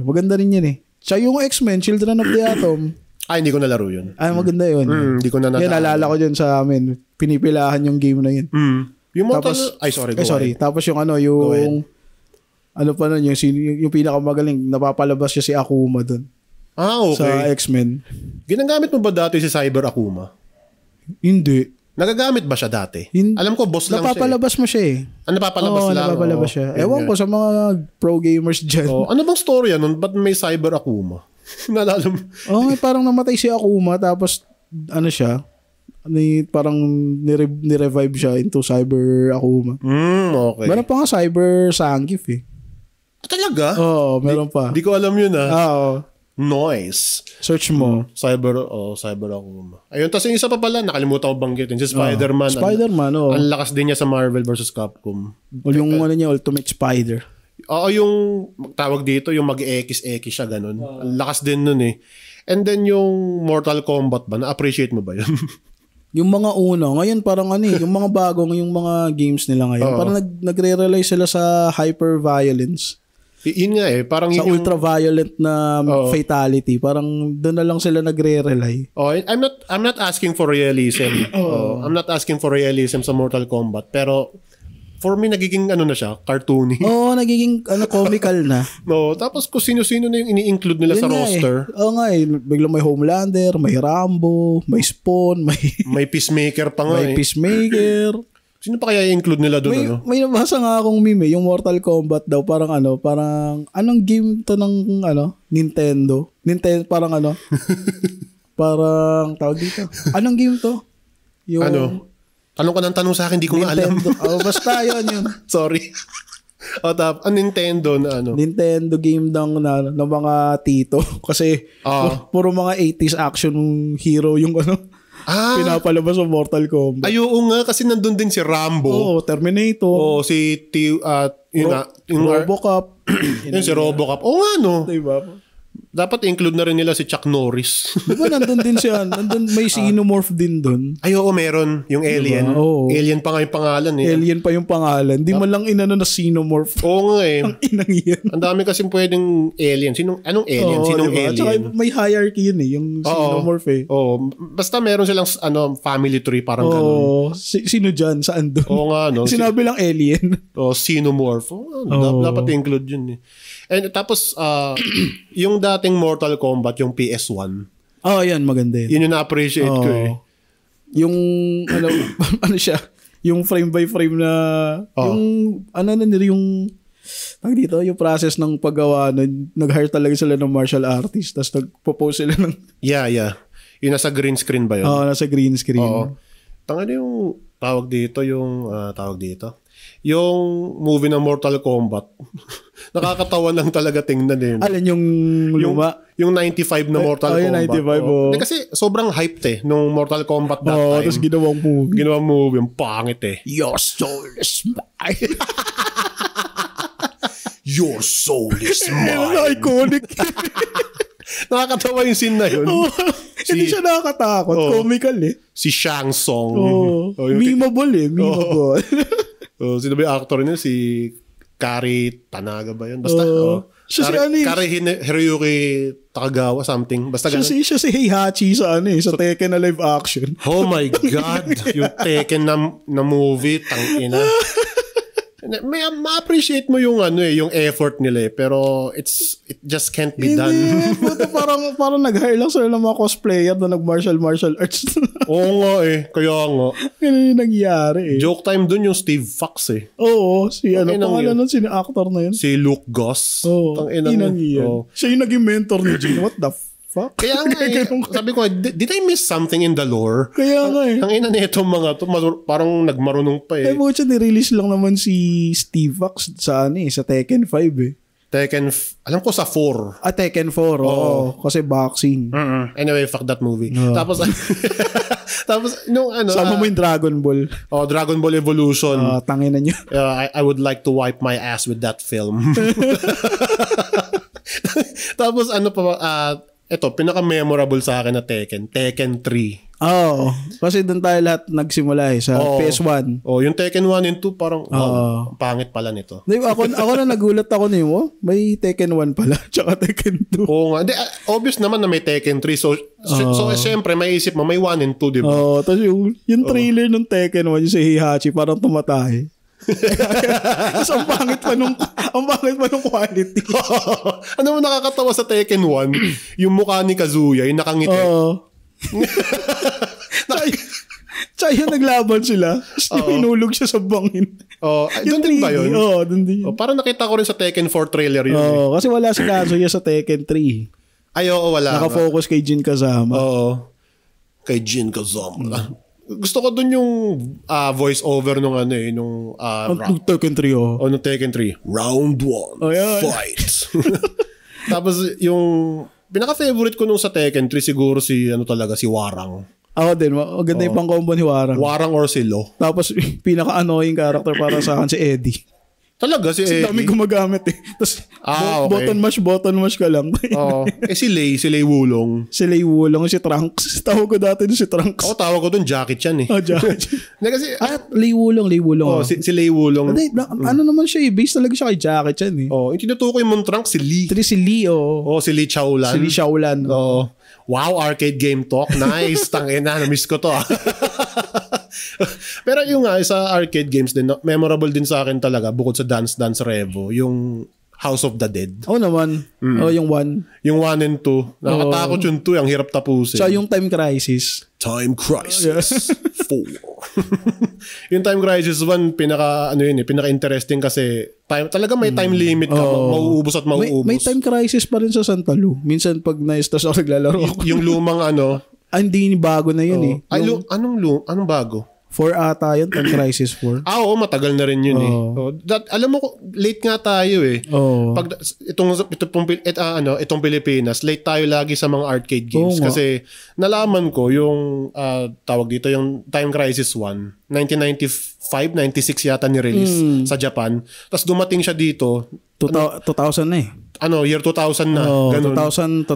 Maganda rin yun eh. Sa yung X-Men, Children of the Atom. Hindi ko nalaro yun. Maganda yun. Hindi ko na natalo. Yan, naalala ko dyan sa amin. Pinipilahan yung game na yun. Yung Mortal... sorry. Tapos yung pa nun, yung pinakamagaling, napapalabas siya si Akuma dun. Okay. Sa X-Men. Ginagamit mo ba dati si Cyber Akuma? Hindi. Nagagamit ba siya dati? Alam ko, boss lang siya. Napapalabas mo siya eh. Napapalabas lang? Napapalabas siya. Ewan ko sa mga pro gamers dyan. Ano bang story nun? Ba't may Cyber Akuma? Nalala mo? Parang namatay si Akuma, tapos siya, parang ni-revive siya into Cyber Akuma. Okay. Meron pa nga Cyber Zangief eh. Talaga? Oo, meron pa. Di ko alam yun Oo. Noise. Search mo. Cyber Akuma. Ayun, tapos yung isa pa pala, nakalimutan ko banggitin. Si Spider-Man. Spider-Man, Ang lakas din niya sa Marvel versus Capcom. Yung niya, Ultimate Spider. Yung tawag dito, yung mag-X siya, ganun. Ang lakas din nun eh. And then yung Mortal Kombat ba, na-appreciate mo ba yun? Yung mga ngayon parang yung mga bagong, yung mga games nila ngayon, parang nagre-rely sila sa hyper-violence. Yun nga eh, parang sa ultra-violent na fatality, parang doon na lang sila nagre-rely. I'm not asking for realism. I'm not asking for realism sa Mortal Kombat, pero for me, nagiging na siya, cartoony. Nagiging comical na. Tapos kung sino-sino na yung ini-include nila sa roster. Biglang may Homelander, may Rambo, may Spawn, may Peacemaker pa nga may Peacemaker. Sino pa kaya i-include nila doon? May nabasa nga akong meme, yung Mortal Kombat daw, parang anong game to ng Nintendo? Parang parang tawag dito. Anong game to? Yung tanong ka ng tanong sa akin, di ko nga alam. Basta yun. Sorry. Nintendo na Nintendo game ng mga tito. Kasi puro mga 80s action hero yung pinapalabas sa Mortal Kombat. Oo nga, kasi nandun din si Rambo. Terminator. Si yung Robocop. Yun si Robocop. Nga Diba? Dapat include na rin nila si Chuck Norris. Diba nandun din siya? May Xenomorph din dun. Meron. Yung Alien. Diba? Alien pa nga yung pangalan eh. Alien pa yung pangalan. Di man lang inano na Xenomorph. Oo nga eh. Ang inang yan. Ang dami kasing pwedeng alien. Anong alien? Sinong diba? alien? Tsaka may hierarchy yun eh. Yung Xenomorph eh. Basta meron silang family tree parang ganun. Sino dyan? Saan doon? Oo nga. Sinabi lang alien. Xenomorph. Dapat include yun eh. And tapos, yung dating Mortal Kombat, yung PS1. Yan, maganda yun. Yun yung na-appreciate ko eh. Yung, siya, yung frame by frame na, yung yung process ng paggawa, nag-hire talaga sila ng martial artist, tapos nag-propose sila ng... Yeah. Yung nasa green screen ba yun? Nasa green screen. Yung tawag dito, yung movie ng Mortal Kombat. Nakakatawa lang talaga tingnan din. Alin yung luma? Yung 95 na Mortal Kombat. Yung 95, Kasi sobrang hyped nung Mortal Kombat that time. Tapos ginawang movie. Yung pangit eh. Your soul is mine. Your soul is mine. Iconic. Nakakatawa yung scene na yun. Hindi siya nakakatakot. Comical eh. Si Shang Tsung. Memeable eh. Memeable. Sino ba yung actor niya? Si Kari Tanaga ba yun? Basta, Kari Hiroyuki Takagawa, something. Basta siya si Heihachi sa Tekken na live action. Oh my God! Yung Tekken na movie, tangina. Ma-appreciate mo yung yung effort nila eh, pero it just can't be done. parang nag-hire lang sila ng mga cosplayer na nag-martial arts. Oo nga eh, kaya nga. Ganun yung nangyari eh. Joke time dun yung Steve Fox eh. Oo, pangalan nun, sino actor na yun? Si Luke Goss. Oo, inang yan. Siya yung naging mentor ni Jin. What the fuck? Kaya nga sabi ko, did I miss something in the lore? Kaya nga eh. Ang ina nito mga to, parang nagmarunong pa eh. Mucha nirelease lang naman si Steve Fox sa Tekken 5 eh. alam ko sa 4. Tekken 4, oo. Kasi boxing. Anyway, fuck that movie. Tapos, nung sama mo yung Dragon Ball. Dragon Ball Evolution. Tangina nyo. I would like to wipe my ass with that film. Tapos, ito, pinaka-memorable sa akin na Tekken 3. Kasi doon tayo lahat nagsimula sa PS1. Yung Tekken 1 and 2 parang pangit pala nito. Ako na nagulat ako niyo, may Tekken 1 pala tsaka Tekken 2. Oo nga. Obvious naman na may Tekken 3. So siyempre may isip mo may 1 and 2, di ba? Tapos yung trailer ng Tekken 1 yung si Heihachi parang tumatay. Tapos ang pangit pa nung quality. Ano mo nakakatawa sa Tekken 1? Yung mukha ni Kazuya, yung nakangiti. Tsaka yung naglaban sila. Hinulog siya sa bangin. Doon din ba yun? Doon din. Parang nakita ko rin sa Tekken 4 trailer yun. Kasi wala si Kazuya sa Tekken 3. Wala. Nakafocus kay Jin Kazama. Kay Jin Kazama. Gusto ko dun yung voice over nung Tekken 3 nung Tekken 3. Round 1. Fight. Tapos yung pinaka-favorite ko nung sa Tekken 3 siguro si Warang. Ako din. Maganda yung pang-combo ni Warang. Warang or si Lo. Tapos pinaka-annoying character para sa akin si Eddie. Talaga si Eddie? Dami gumagamit Tapos okay. button mash ka lang. Si Lei Wulong. Si Lei Wulong, si Trunks. Tawag ko dati si Trunks. Ako tawag ko dun Jackie Chan Jackie Chan. Kasi, Lei Wulong. si Lei Wulong. Ano naman siya base talaga siya kay Jackie Chan yung tinutukoy mong Trunks, si Lee. Si Lee, si Lee Chaolan. Si Lee Chaolan. Wow, arcade game talk. Nice. Tangina, na-miss ko to Pero yung sa arcade games din, memorable din sa akin talaga bukod sa Dance Dance Revo, yung House of the Dead. Naman. Yung 1. Yung 1 and 2. Nakatakot yung 2, ang hirap tapusin. So yung Time Crisis. Time Crisis 4. Yung Time Crisis 1, pinaka-interesting kasi talaga may time limit ka, mauubos at mauubos. May Time Crisis pa rin sa Santa Lu. Minsan pag na-stress ako naglalaro ako. Yung lumang hindi bago na yun anong bago? 4 ata yun, Time Crisis 4. Matagal na rin yun alam mo, late nga tayo Pag itong Pilipinas, late tayo lagi sa mga arcade games. Kasi nalaman ko yung tawag dito, yung Time Crisis 1, 1995, 96 yata ni-release sa Japan. Tapos dumating siya dito. 2000 na year 2000 na. Ganun. 2001.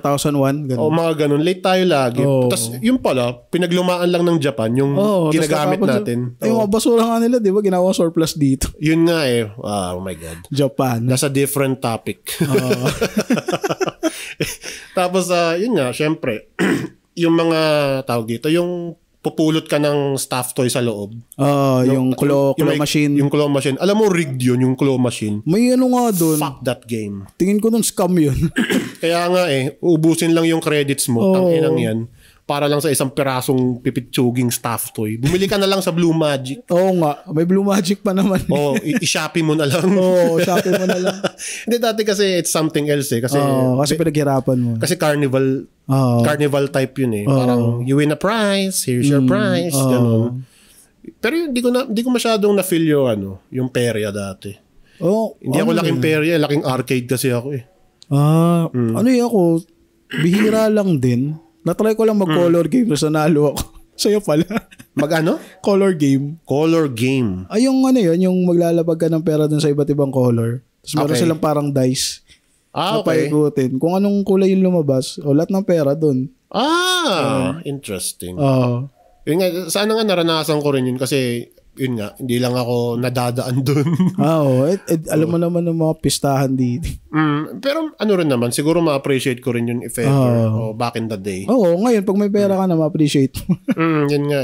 Ganun. Mga ganun. Late tayo lagi. Tapos yun pala, pinaglumaan lang ng Japan yung ginagamit natin. Yung basura nga nila, di ba? Ginawa surplus dito. Yun nga oh my God. Japan. Nasa different topic. Tapos, yun nga, syempre, yung mga tawag dito, yung pupulot ka ng stuffed toy sa loob. Yung claw machine. Yung claw machine. Alam mo, rigged yun, yung claw machine. May nga dun. Fuck that game. Tingin ko nun scam yun. Kaya nga uubusin lang yung credits mo. Tanginang yan. Para lang sa isang pirasong pipitsuging stuffed toy. Bumili ka na lang sa Blue Magic. Nga. May Blue Magic pa naman. I-Shopee mo na lang. Shopee mo na lang. Hindi, dati kasi it's something else Kasi pinaghirapan mo. Kasi carnival type yun Parang you win a prize, here's your prize. Ganun. Pero hindi ko masyadong na-feel yung perya dati. Hindi ako laking perya, laking arcade kasi ako ako, bihira lang din. Na-try ko lang mag-color game so nanalo ako. Sa'yo pala. Mag-ano? Color game. Color game. Yung yung maglalabag ka ng pera dun sa iba't ibang color. Tapos meron silang parang dice. Okay. Paikutin. Kung anong kulay yung lumabas, lahat ng pera dun. Interesting. Yun nga, sana nga naranasan ko rin yun kasi yun nga, hindi lang ako nadadaan dun. Alam mo naman ng mga pistahan dito. Pero rin naman, siguro ma-appreciate ko rin yun if ever, back in the day. Ngayon, pag may pera ka na, ma-appreciate mo. Yun nga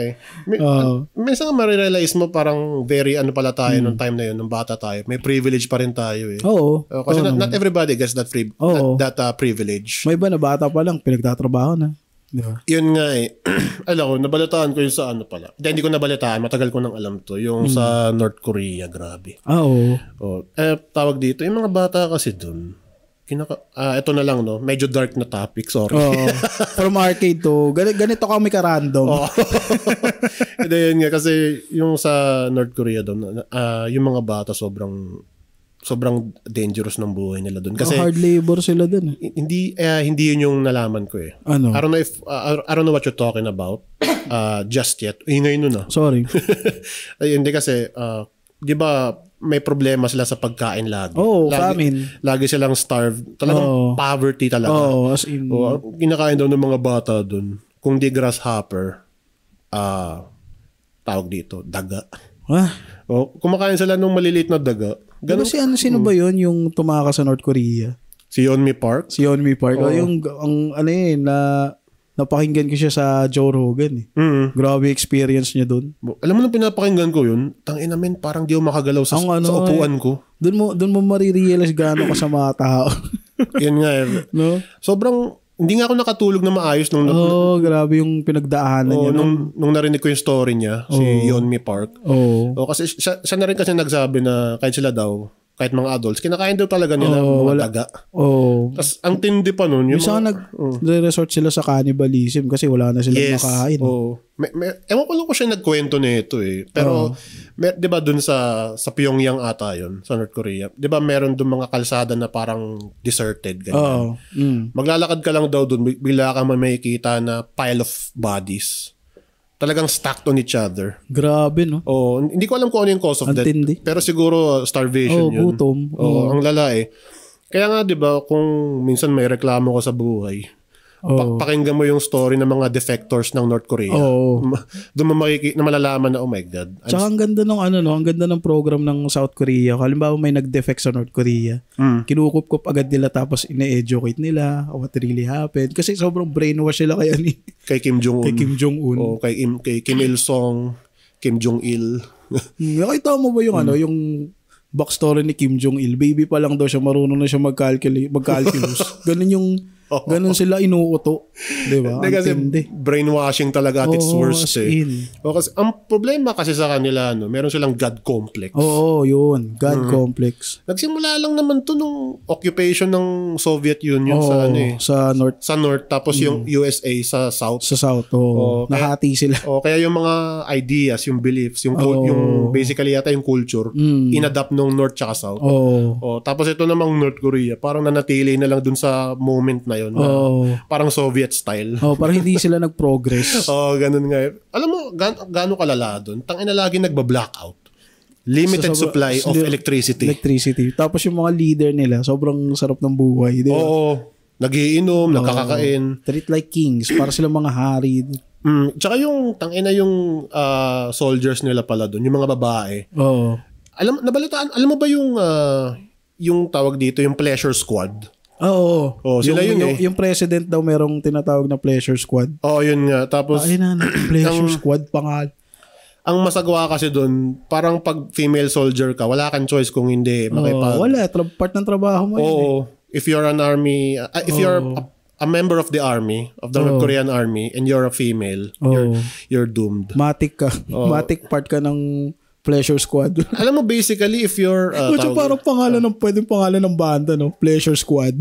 minsan nga marirealize mo parang very pala tayo nung time na yun, nung bata tayo. May privilege pa rin tayo kasi not everybody gets that privilege. May iba na bata pa lang, pinagtatrabaho na. Diba? Yun nga alam ko, nabalitaan ko yung sa pala. Hindi ko nabalitaan, matagal ko nang alam to. Yung sa North Korea, grabe. Tawag dito, yung mga bata kasi dun, ito na lang, medyo dark na topic, sorry. From arcade to, ganito kami ka-random. Hindi, yun nga, kasi yung sa North Korea dun, yung mga bata sobrang sobrang dangerous ng buhay nila doon. Kasi hard labor sila doon. Hindi yun yung nalaman ko eh. Ano? I don't know what you're talking about just yet. Ingay nun ah. Sorry. Ay, hindi kasi, di ba may problema sila sa pagkain lagi. Famine. Lagi silang starved. Talagang poverty talaga. As in. Kinakain daw ng mga bata doon. Kung di grasshopper, tawag dito, daga. Kumakain sila ng maliliit na daga. Ganun. Diba sino ba yun yung tumakas sa North Korea? Si Yeonmi Park? Yung napakinggan ko siya sa Joe Rogan. Grabe experience niya doon. Alam mo nung pinapakinggan ko yun, tangina men, parang di ako makagalaw sa upuan ko. Doon mo marirealize gaano ka sa mga tao. Yan nga eh. No? Sobrang, hindi nga ako nakatulog na maayos nung grabe yung pinagdaanan niya. Nung narinig ko yung story niya, si Yeonmi Park. Kasi siya na rin kasi nagsabi na kahit sila daw, kahit mga adults, kinakain daw talaga nila mga daga. Tapos ang tindi pa nun. Isa nag-resort sila sa cannibalism kasi wala na silang makain. Ewan ko lang ko siya nagkwento nito eh. Pero, di ba dun sa Pyongyang ata yun, sa North Korea, di ba meron dun mga kalsada na parang deserted. Maglalakad ka lang daw dun, bigla ka makikita na pile of bodies. Talagang stacked on each other. Grabe, no? Hindi ko alam kung ano yung cause of death. Pero siguro starvation yun. Gutom. Ang lala eh. Kaya nga, di ba, kung minsan may reklamo ko sa buhay, pakinggan mo yung story ng mga defectors ng North Korea. Doon mo na malalaman na, oh my God. Tsaka ang ganda ng ang ganda ng program ng South Korea. Halimbawa may nag-defect sa North Korea. Kinukup-kup agad nila tapos ine-educate nila what really happened. Kasi sobrang brainwash sila kay Kim Jong-un. Kay Kim Il-sung, Kim Jong-il. Nakita mo ba yung yung backstory ni Kim Jong-il? Baby pa lang daw siya, marunong na siya mag-calculus. Ganun sila inuuto. Diba? Kasi brainwashing talaga at its worst eh. Kasi ang problema kasi sa kanila, meron silang God complex. Yun. God complex. Nagsimula lang naman to nung occupation ng Soviet Union sa North. Sa North, tapos yung USA sa South. Sa South, nahati sila. Kaya yung mga ideas, yung beliefs, yung basically yata yung culture, inadapt nung North tsaka South. Tapos ito namang North Korea, parang nanatili na lang dun sa moment na yun. Parang Soviet style. Parang hindi sila nag-progress. Ganun nga. Alam mo, gaano kalala doon? Tangina lagi nagba-blackout. Limited supply of electricity. Tapos yung mga leader nila, sobrang sarap ng buhay. Nagiinom, nagkakakain. Treat like kings. Para silang mga hari. Tsaka yung yung soldiers nila pala doon, yung mga babae. Alam mo ba yung tawag dito, yung pleasure squad? Sila yung president daw merong tinatawag na pleasure squad. Yun nga. Tapos pleasure squad pangal. Ang masagawa kasi doon, parang pag female soldier ka, wala kang choice kung hindi wala, part ng trabaho mo yun. If you're an army, if you're a member of the army, of the North Korean army, and you're a female, you're doomed. Matik ka. Matik part ka ng Pleasure Squad. Alam mo, basically, if you're... parang pwedeng pangalan ng banda, no? Pleasure Squad.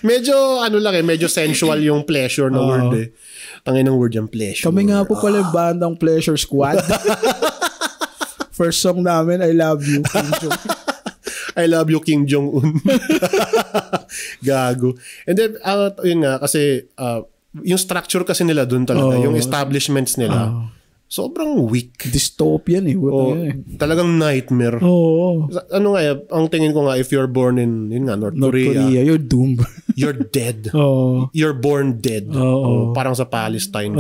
Medyo, medyo sensual yung pleasure na word eh. Tangin ng word yung pleasure. Kami nga po pala yung bandang Pleasure Squad. First song namin, I Love You, Kim Jong. I Love You, Kim Jong-un. Gago. And then, yun nga, kasi, yung structure kasi nila dun talaga, yung establishments nila, sobrang weak. Dystopian eh. Talagang nightmare. Ano nga, ang tingin ko nga, if you're born in North Korea, you're doomed. You're dead. You're born dead. Parang sa Palestine.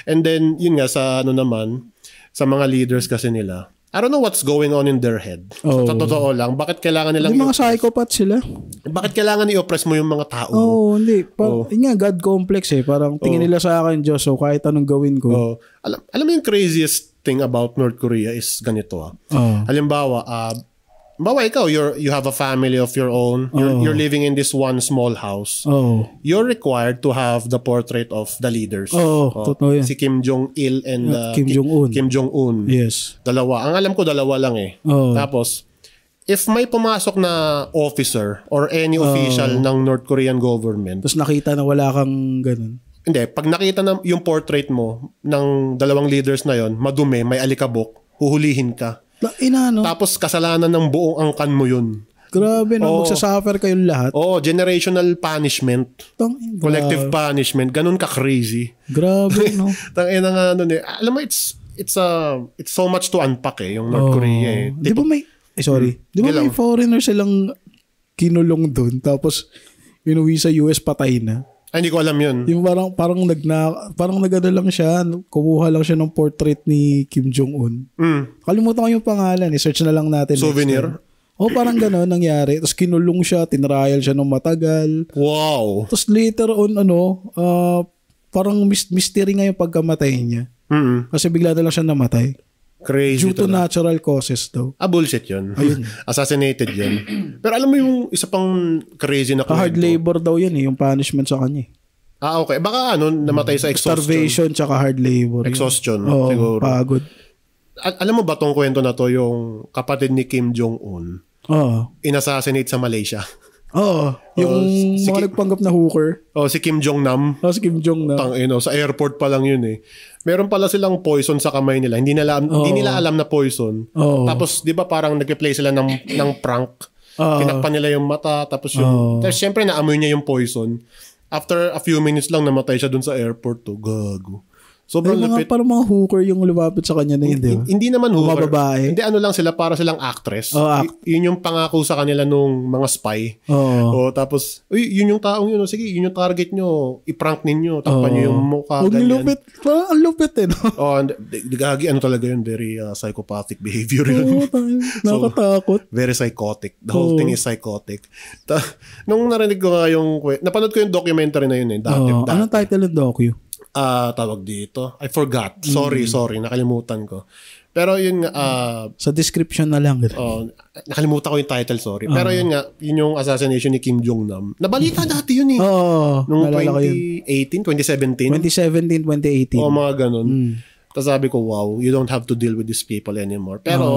And then, yun nga, sa sa mga leaders kasi nila, I don't know what's going on in their head. Sa totoo lang, bakit kailangan nilang... Yung mga psychopath sila. Bakit kailangan i-oppress mo yung mga tao? Hindi. Yun nga, God complex eh. Parang tingin nila sa akin, Diyos, so kahit anong gawin ko. Alam mo yung craziest thing about North Korea is ganito. Halimbawa, ikaw, you have a family of your own. You're living in this one small house. You're required to have the portrait of the leaders. Totoo yan. Si Kim Jong-il and Kim Jong-un. Yes. Dalawa. Ang alam ko, dalawa lang eh. Tapos, if may pumasok na officer or any official ng North Korean government. Tapos nakita na wala kang ganun. Hindi. Pag nakita na yung portrait mo ng dalawang leaders na yon, madumi, may alikabok, huhulihin ka. No? Tapos kasalanan ng buong angkan mo yun. Grabe, no? Magsasuffer kayong lahat. Generational punishment. Collective punishment. Ganun ka-crazy. Grabe, no? Tangina nga nun eh. Alam mo, it's so much to unpack yung North Korea eh. Di ba may, Di ba may foreigner silang kinulong dun, tapos inuwi sa US, patay na? Ay, hindi ko alam yun. Yung parang nagano lang siya, kumuha lang siya ng portrait ni Kim Jong-un. Kalimutan ko yung pangalan, search na lang natin. Souvenir? Parang gano'n nangyari. Tapos kinulong siya, tinrial siya ng matagal. Wow. Tapos later on, parang mystery nga yung pagkamatay niya. Kasi bigla na lang siya namatay. Crazy. Due to natural causes daw. Bullshit yun. Ayun. Assassinated yun. Pero alam mo yung isa pang crazy na hard labor daw yan yung punishment sa kanya. Okay. Baka namatay sa exhaustion. Starvation tsaka hard labor. Exhaustion. Siguro. Pagod. Alam mo ba tong kwento na to, yung kapatid ni Kim Jong-un? Inassassinate sa Malaysia. Yung mga nagpanggap na hooker. Si Kim Jong-nam. Si Kim Jong-nam. Sa airport pa lang yun eh. Meron pala silang poison sa kamay nila. Hindi nila alam na poison. Tapos, di ba parang nag-play sila ng prank. Tinakpan nila yung mata. Tapos tapos syempre naamoy niya yung poison. After a few minutes lang, namatay siya dun sa airport to. Gago. Sobrang lupit. Parang mga hooker yung lumapit sa kanya na yun, di ba? Hindi naman hooker. Mga babae. Hindi, lang sila, para silang actress. Yun yung pangako sa kanila nung mga spy. Tapos, yun yung taong yun. Sige, yun yung target nyo. I-prank ninyo. Takpan nyo yung mukha. Huwag lupit. Parang ang lupit eh, no? Gagi, talaga yun. Very psychopathic behavior yun. Nakatakot. Very psychotic. The whole thing is psychotic. Nung narinig ko nga napanood ko yung documentary na yun eh. Dati. Anong title ng docu? Tawag dito. I forgot. Sorry. Nakalimutan ko. Pero yun nga. Sa description na lang. Nakalimutan ko yung title, sorry. Pero yun nga, yun yung assassination ni Kim Jong-nam. Nabalita dati yun eh. Nung 2018, 2017? 2018. Mga ganun. Tapos sabi ko, wow, you don't have to deal with these people anymore. Pero,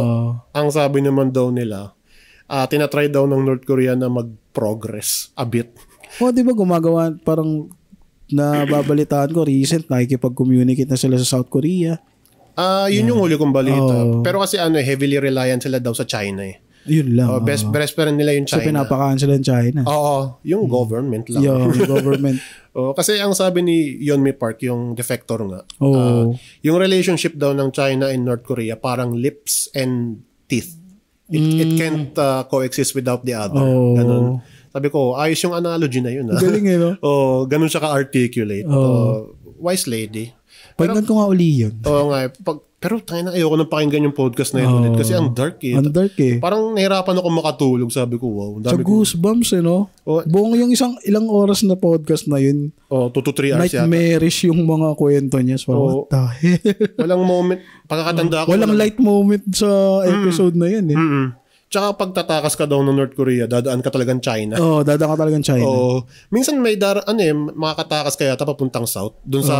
ang sabi naman daw nila, tinatry daw ng North Korea na mag-progress a bit. Di ba gumagawa, parang nababalitaan ko recent, nakikipag-communicate na sila sa South Korea. Yun yung huli kong balita. Pero kasi heavily reliant sila daw sa China eh. Yun lang. Best friend nila yung China. So pinapakaan sila ng China. Yung government lang. Yung government. Kasi ang sabi ni Yeonmi Park, yung defector nga, yung relationship daw ng China and North Korea parang lips and teeth. It can't coexist without the other. Ganun. Sabi ko, ayos yung analogy na yun. Galing eh, no? Ganun siya ka-articulate. Wise lady. Pakinggan ko nga uli yun. Nga. Pero ayoko nang pakinggan yung podcast na yun ulit. Kasi ang dark eh. Ang dark eh. Parang nahirapan ako makatulog. Sabi ko, wow. Sa Goosebumps eh, no? Buong yung ilang oras na podcast na yun. 2 to 3 hours yata. Nightmarish yung mga kwento niya. So, what the hell? Walang moment. Pagkakatanda ko. Walang light moment sa episode na yun eh. Tsaka pag tatakas ka daw ng North Korea, dadaan ka talagang China. Dadaan ka talagang China. Minsan may makakatakas kaya papuntang south, dun sa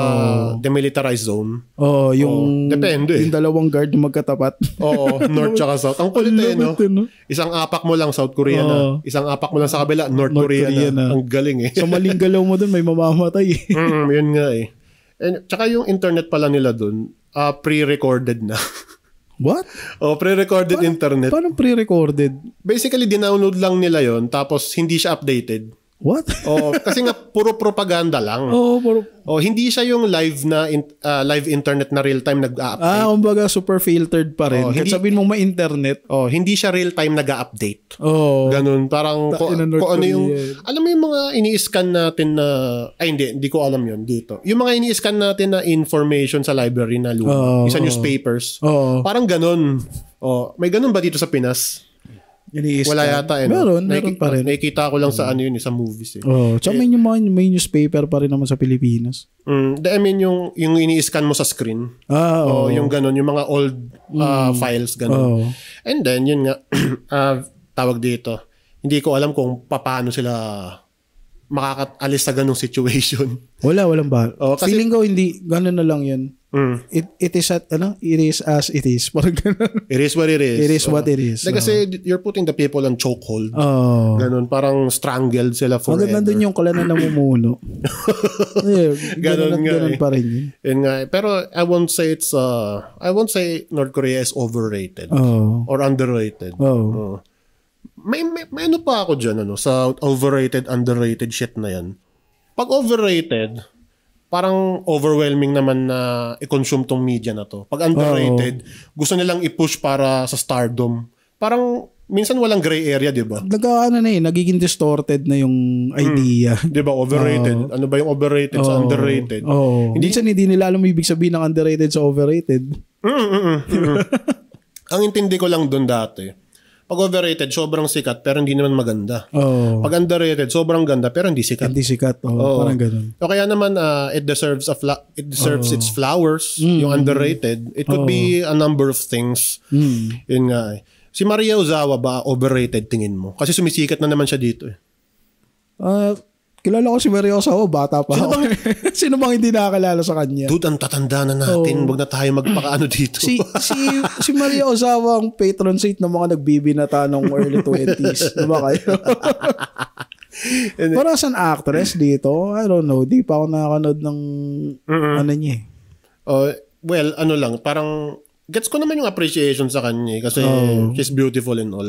demilitarized zone. Depende. Yung dalawang guard yung magkatapat. North tsaka south. Ang kulit no? Isang apak mo lang South Korea na. Isang apak mo lang sa kabila, North Korea na. Ang galing eh. Sa maling galaw mo dun, may mamamatay eh. Yun nga eh. And tsaka yung internet pala nila dun, pre-recorded na. What? Pre-recorded internet. Paano pre-recorded? Basically, dinownload lang nila yon, tapos hindi siya updated. What? Kasi nga puro propaganda lang. Hindi siya yung live internet na real time nag-a-update. Kumbaga super filtered pa rin. Kahit sabihin mong may internet. Hindi siya real time nag-a-update. Ganun, parang kung ano yung alam mo yung mga ini-scan natin na hindi ko alam yun dito. Yung mga ini-scan natin na information sa library na luma, isa newspapers. Parang ganun. May ganun ba dito sa Pinas? Wala yata Meron pa rin. Nakikita ko lang sa sa movies eh. Tsaka may newspaper pa rin naman sa Pilipinas. I mean yung ini-scan mo sa screen. Yung ganun, yung mga old files ganun. And then yun nga tawag dito. Hindi ko alam kung paano sila makakaalis sa ganung situation. Walang ba? Feeling ko hindi ganun na lang 'yan. It is as it is. Parang ganun. It is what it is. It is what it is. Kasi you're putting the people on chokehold. Ganun, parang strangled sila forever. Hanggang nandun yung kalanan na namumuno. Ganun pa rin yun. Pero I won't say North Korea is overrated or underrated. May ano pa ako dyan, sa overrated, underrated shit na yan. Pag overrated, parang overwhelming naman na i-consume tong media na to. Pag underrated, gusto nilang i-push para sa stardom. Parang minsan walang gray area, di ba? Nagiging distorted na yung idea. Di ba? Overrated. Ano ba yung overrated sa underrated? Minsan hindi nila alam ibig sabihin ng underrated sa overrated. Ang intindi ko lang doon dati, pag overrated, sobrang sikat pero hindi naman maganda. Pag underrated, sobrang ganda pero hindi sikat. Hindi sikat. Parang ganun. O kaya naman, it deserves its flowers, yung underrated. It could be a number of things. Yun nga eh. Si Maria Ozawa ba overrated tingin mo? Kasi sumisikat na naman siya dito eh. Kilala ko si Maria Ozawa, bata pa ako. Sino bang hindi nakakilala sa kanya? Dude, ang tatanda na natin. Huwag na tayo magpakaano dito. si Maria Ozawa ang patron saint ng mga nagbibinata ng early 20s. Diba kayo? Para as an actress dito, I don't know, di pa ako nakakanood ng ano niya eh. Well, ano lang, parang gets ko naman yung appreciation sa kanya kasi she's beautiful and all.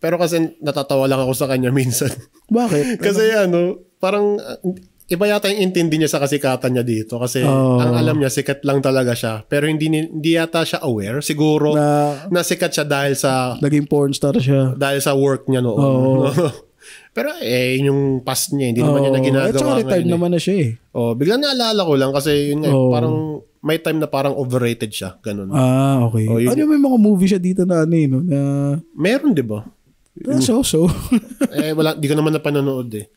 Pero kasi natatawa lang ako sa kanya minsan. Bakit? Kasi parang iba yata yung intindi niya sa kasikatan niya dito kasi ang alam niya sikat lang talaga siya pero hindi yata siya aware siguro na sikat siya dahil sa naging porn star siya. Dahil sa work niya noon. Pero yung past niya hindi naman niya na ginagawa. At retired naman na siya eh. Biglang naalala ko lang kasi yun nga parang may time na parang overrated siya, ganun. Okay. May mga movie siya dito na na meron, 'di ba? So. Wala, di ko naman napanonood eh.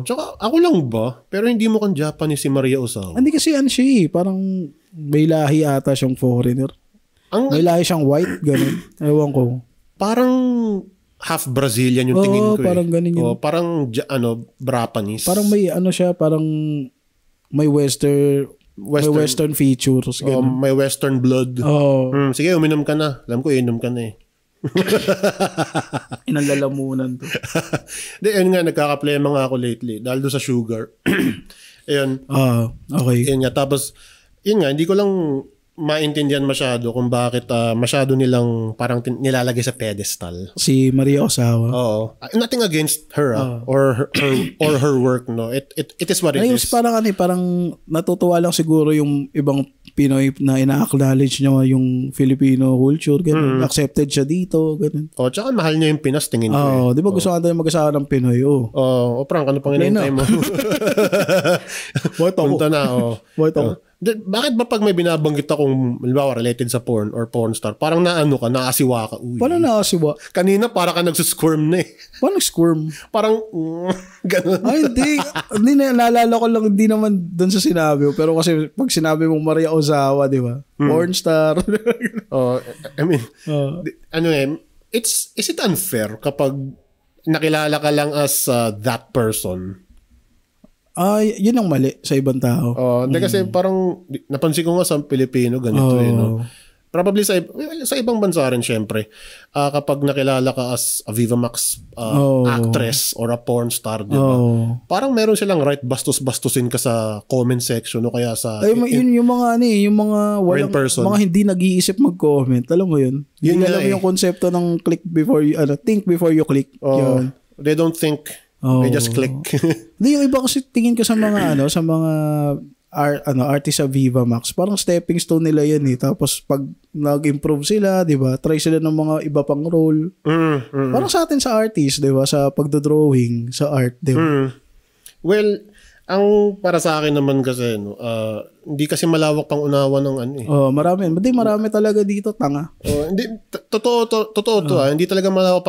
Tsaka ako lang ba? Pero hindi mo kan Japanese si Maria Ozawa. Hindi kasi siya parang may lahi ata siyang foreigner. May lahi siyang white, ganun. Ewan ko. Parang half Brazilian yung tingin ko parang ganun yun. Parang Japanese. Parang may siya, parang may Western features. May Western blood. Sige, uminom ka na. Alam ko, inom ka na eh. Inalalamunan to. Yun nga, nagkakaplema nga ako lately. Dahil doon sa sugar. Ayun. Okay. Yun nga. Tapos, yun nga, hindi ko lang maintindihan masyado kung bakit masyado nilang parang nilalagay sa pedestal. Si Maria Ozawa. Nothing against her or her work, no. It is what it is. Parang natutuwa lang siguro yung ibang Pinoy na ina-acknowledge niya yung Filipino culture, ganun. Accepted siya dito, ganun. Tsaka mahal niya yung Pinas, tingin ko. Di ba gusto nga tayo mag-asawa ng Pinoy? Frank, ano pang hinihintay mo? Punta na, Bakit ba pag may binabanggit akong halimbawa related sa porn or porn star, parang naasiwa ka? Paano naasiwa? Kanina para ka nagsusquirm na eh. Paano squirm? Parang ganun. Hindi. Hindi naalala ko lang, hindi naman doon sa sinabi mo. Pero kasi pag sinabi mong Maria Ozawa, di ba? Porn star. I mean, is it unfair kapag nakilala ka lang as that person? Yun ang mali sa ibang tao. Kasi parang napansin ko nga sa Pilipino ganito no. Probably sa ibang bansa rin syempre. Kapag nakilala ka as a Viva Max actress or a porn star, di ba? Parang meron silang right bastos-bastusin ka sa comment section o kaya sa yung mga walang person. Mga hindi nag-iisip mag-comment. Alam mo yun? Hindi alam yung konsepto ng click before you think before you click. Yun. They don't think. They just click. Hindi, yung iba kasi tingin ko sa mga sa mga artist sa Viva Max, parang stepping stone nila yan eh. Tapos pag nag-improve sila, di ba, try sila ng mga iba pang role. Parang sa atin sa artist, di ba, sa pagdodrawing, sa art, di ba? Well, ang para sa akin naman kasi, hindi kasi malawak pang unawa ng marami. Marami talaga dito, tanga. Totoo to. Hindi talaga malawak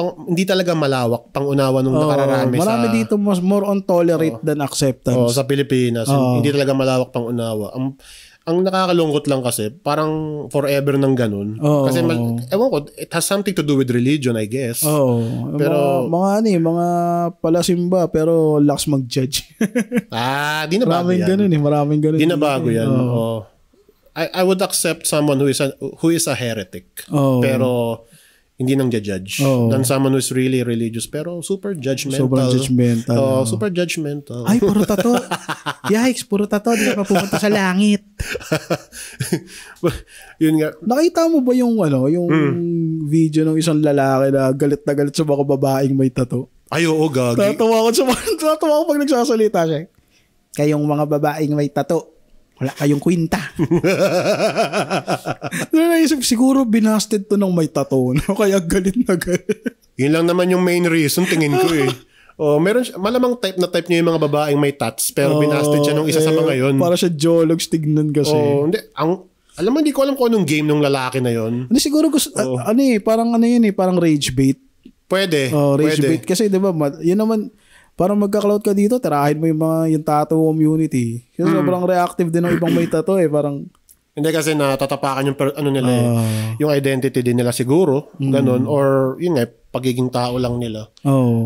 pang unawa ng nakararami. Marami dito more on tolerate than acceptance. Sa Pilipinas, hindi talaga malawak pang unawa. Ang nakakalungkot lang kasi, parang forever nang ganun. Kasi, ewan ko, it has something to do with religion, I guess. Pero, mga palasimba, pero lakas mag-judge. Di na bago yan. Maraming ganun. Di na bago yan. I would accept someone who is a heretic. Pero hindi nang judge. Than someone who's really religious pero super judgmental. Super judgmental. Ay, puro tato. Yikes, puro tato. Di ka pa pumunta sa langit. Yun nga. Nakita mo ba yung video ng isang lalaki na galit sa mga babaeng may tato? Ay, oo, gagi. Tatawa ko pag nagsasalita siya. Kayong mga babaeng may tato, wala kayong kwinta. Naisip, siguro binasted to ng may tattoo. No? Kaya galit na galit. Yun lang naman yung main reason, tingin ko eh. Meron malamang type niya yung mga babaeng may tats, pero binasted siya nung isa sa mga yun. Para siya jologs tignan kasi. Hindi, alam mo, hindi ko alam kung anong game nung lalaki na yun. Hindi, siguro gusto, parang rage bait. Pwede. Rage bait. Kasi diba, yun naman, parang magka-cloud ka dito, tirahin mo yung tattoo community. Kasi sobrang reactive din ng ibang may tattoo eh. Parang... Hindi kasi natatapakan yung yung identity din nila siguro. Ganun. Or yun nga, pagiging tao lang nila.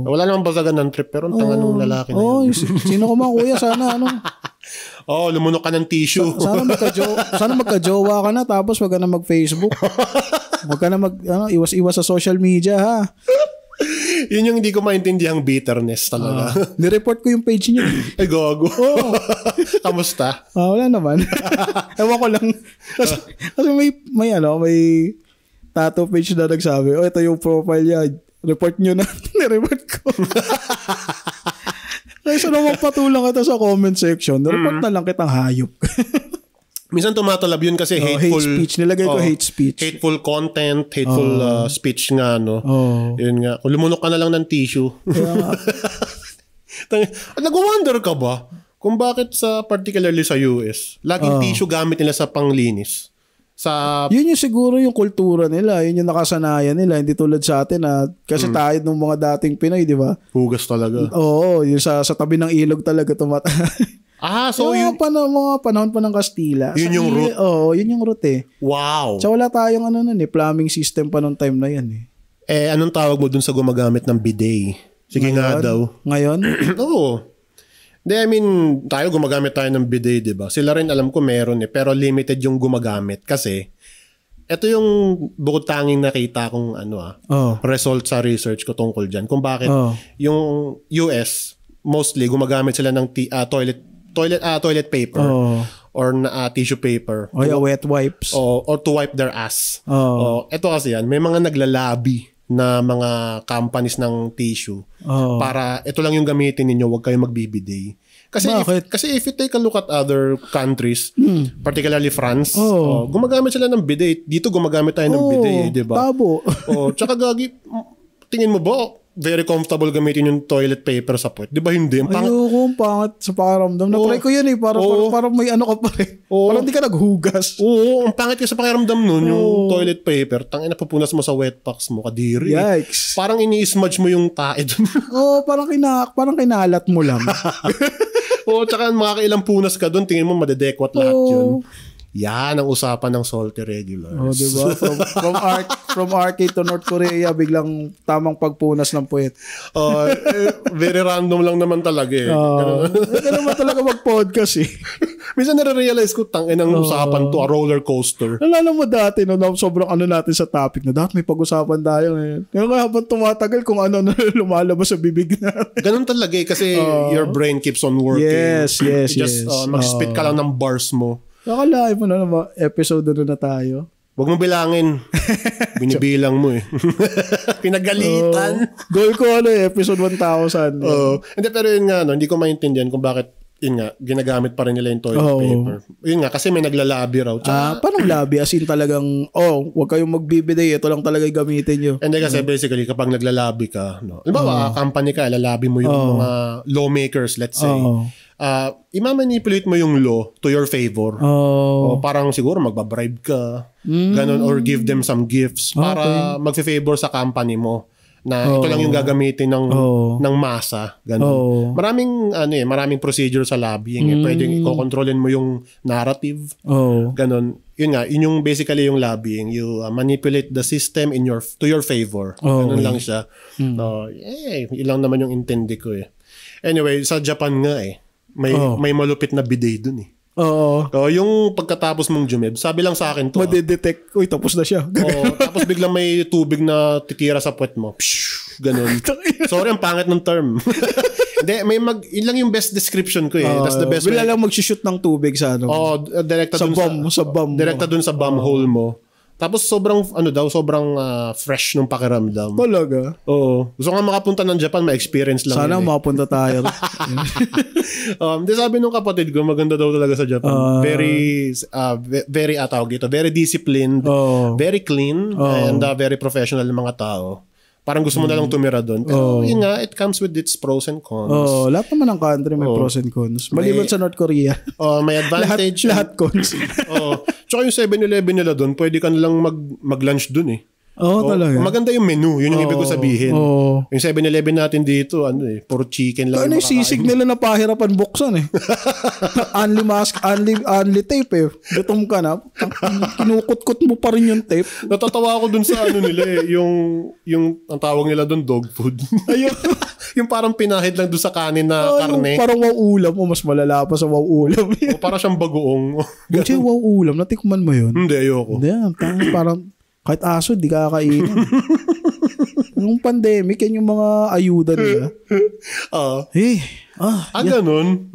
Wala namang basagan ng trip pero ang tanga ng lalaki na yun. Sino ka man kuya? Sana lumunok ka ng tissue. Sana magka-jowa ka na tapos wag ka na mag-Facebook. Wag ka na iwas-iwas sa social media ha. Yun yung hindi ko maintindihan bitterness talaga. Nireport ko yung page niyo. Ay, gago. Kamusta? Wala naman. Ewan ko lang. Kasi may tattoo page na nagsabi, ito yung profile niya. Report nyo na. Nireport ko. Kaysa naman patulang kita sa comment section, report na lang kitang hayop. Minsan tumatalab yun kasi hateful. Hate speech. Nilagay ko hate speech. Hateful content, hateful speech nga, no? Yun nga. Kung lumunok ka na lang ng tissue. Nag-wonder ka ba kung bakit particularly sa US, laging tissue gamit nila sa panglinis? Yun yung siguro yung kultura nila. Yun yung nakasanayan nila. Hindi tulad sa atin kasi tayo nung mga dating Pinoy, di ba? Hugas talaga. Oo. Yung sa tabi ng ilog talaga so yung mga panahon pa ng Kastila. Yun yung root? Yun yung root eh. Wow. So wala tayong plumbing system pa nung time na yan eh. Anong tawag mo dun sa gumagamit ng bidet? Sige nga daw. Ngayon? Oo. Tayo gumagamit tayo ng bidet, di ba? Sila rin alam ko meron pero limited yung gumagamit kasi ito yung bukod tanging nakita kong result sa research ko tungkol dyan. Kung bakit yung US mostly gumagamit sila ng toilet paper or tissue paper. Wet wipes. Or to wipe their ass. Ito kasi yan, may mga naglalabi na mga companies ng tissue para ito lang yung gamitin ninyo, huwag kayong magbibidet. Kasi if you take a look at other countries, particularly France, gumagamit sila ng bidet. Dito gumagamit tayo ng bidet, di ba? Tabo. Tsaka gagi, tingin mo ba very comfortable gamitin yung toilet paper sa puwet? Di ba hindi? Ayoko, ang pangit sa pakiramdam. Na-try ko yan parang may parang pa rin. Parang di ka naghugas. Ang pangit ka sa pakiramdam nun, yung toilet paper. Tangina, pupunas mo sa wet packs mo, kadiri. Yikes. Parang ini-smudge mo yung tae dun. Parang kinalat mo lang. Tsaka makakailang punas ka dun, tingin mo madedekwat lahat yun. Yan ang usapan ng salty regulars. Diba? From arcade to North Korea, biglang tamang pagpunas ng puwet. Very random lang naman talaga eh. Ganun naman talaga mag-podcast eh. Minsan nare-realize ko, tangin ang usapan to, a roller coaster. Nalala mo dati, sobrang natin sa topic na dapat may pag-usapan tayo ngayon. Ngayon nga habang tumatagal kung ano na lumalabas sa bibig natin. Ganun talaga eh, kasi your brain keeps on working. Yes. Mag-spit ka lang ng bars mo. Nakalain mo na episode na tayo. Huwag mo bilangin. Binibilang mo eh. Pinagalitan. Goal ko episode 1,000. Hindi, pero yun nga, hindi ko maintindihan kung bakit yun nga, ginagamit pa rin nila yung toilet paper. Yun nga, kasi may naglalabi raw. Paano labi? As in talagang, huwag kayong magbibiday, ito lang talaga yung gamitin nyo. Hindi kasi basically, kapag naglalabi ka, company ka, lalabi mo yung mga lawmakers, let's say. Imamanipulate mo yung law to your favor. Parang siguro magbabribe ka, ganun, or give them some gifts para mag-favor sa company mo na ito lang yung gagamitin ng masa, ganun. Maraming procedure sa lobbying. Pwedeng i-controlin mo yung narrative, ganun. Yun nga, yun yung basically yung lobbying. You manipulate the system to your favor. Ganun lang siya. Yun lang naman yung intindi ko eh. Anyway, sa Japan nga may malupit na bidet dun eh. Oo. Yung pagkatapos mong jumid, sabi lang sa akin to. Madidetect, uy, tapos na siya. Tapos biglang may tubig na titira sa puwet mo. Ganun. Sorry, ang pangit ng term. Hindi, yun lang yung best description ko eh. That's the best way. Bila lang mag-shoot ng tubig sa ano. Direkta dun sa bum hole mo. Tapos sobrang fresh nung pakiramdam. Talaga? Oo. Gusto ko nga makapunta ng Japan, ma-experience lang. Sana makapunta tayo. Sabi nung kapatid ko, maganda daw talaga sa Japan. Very very disciplined, very clean, and very professional ng mga tao. Parang gusto mo na lang tumira doon. Pero yun nga, it comes with its pros and cons. Lahat naman ng country may pros and cons. Maliban sa North Korea. May advantage. lahat cons. Tsaka yung 7-Eleven nila doon, pwede ka nalang mag-lunch doon eh. Talaga. Maganda yung menu, yun yung ibig ko sabihin. Yung 7-Eleven natin dito, puro chicken lang. Ano yung sisig nila na pahirapan buksan eh. Only mask, only tape eh. Gutom ka na, kinukut-kut mo pa rin yung tape. Natatawa ako dun sa nila eh, yung ang tawag nila dun dog food. Ayun. Yung parang pinahid lang dun sa kanin na karne. Parang wow ulam mo, mas malala pa sa wow ulam. Parang siyang bagoong. Buti wow ulam, natikman mo yun? Hindi, ayoko. Hindi, parang kahit aso, di kakainin. Nung pandemic, yan yung mga ayuda nila. Ganun.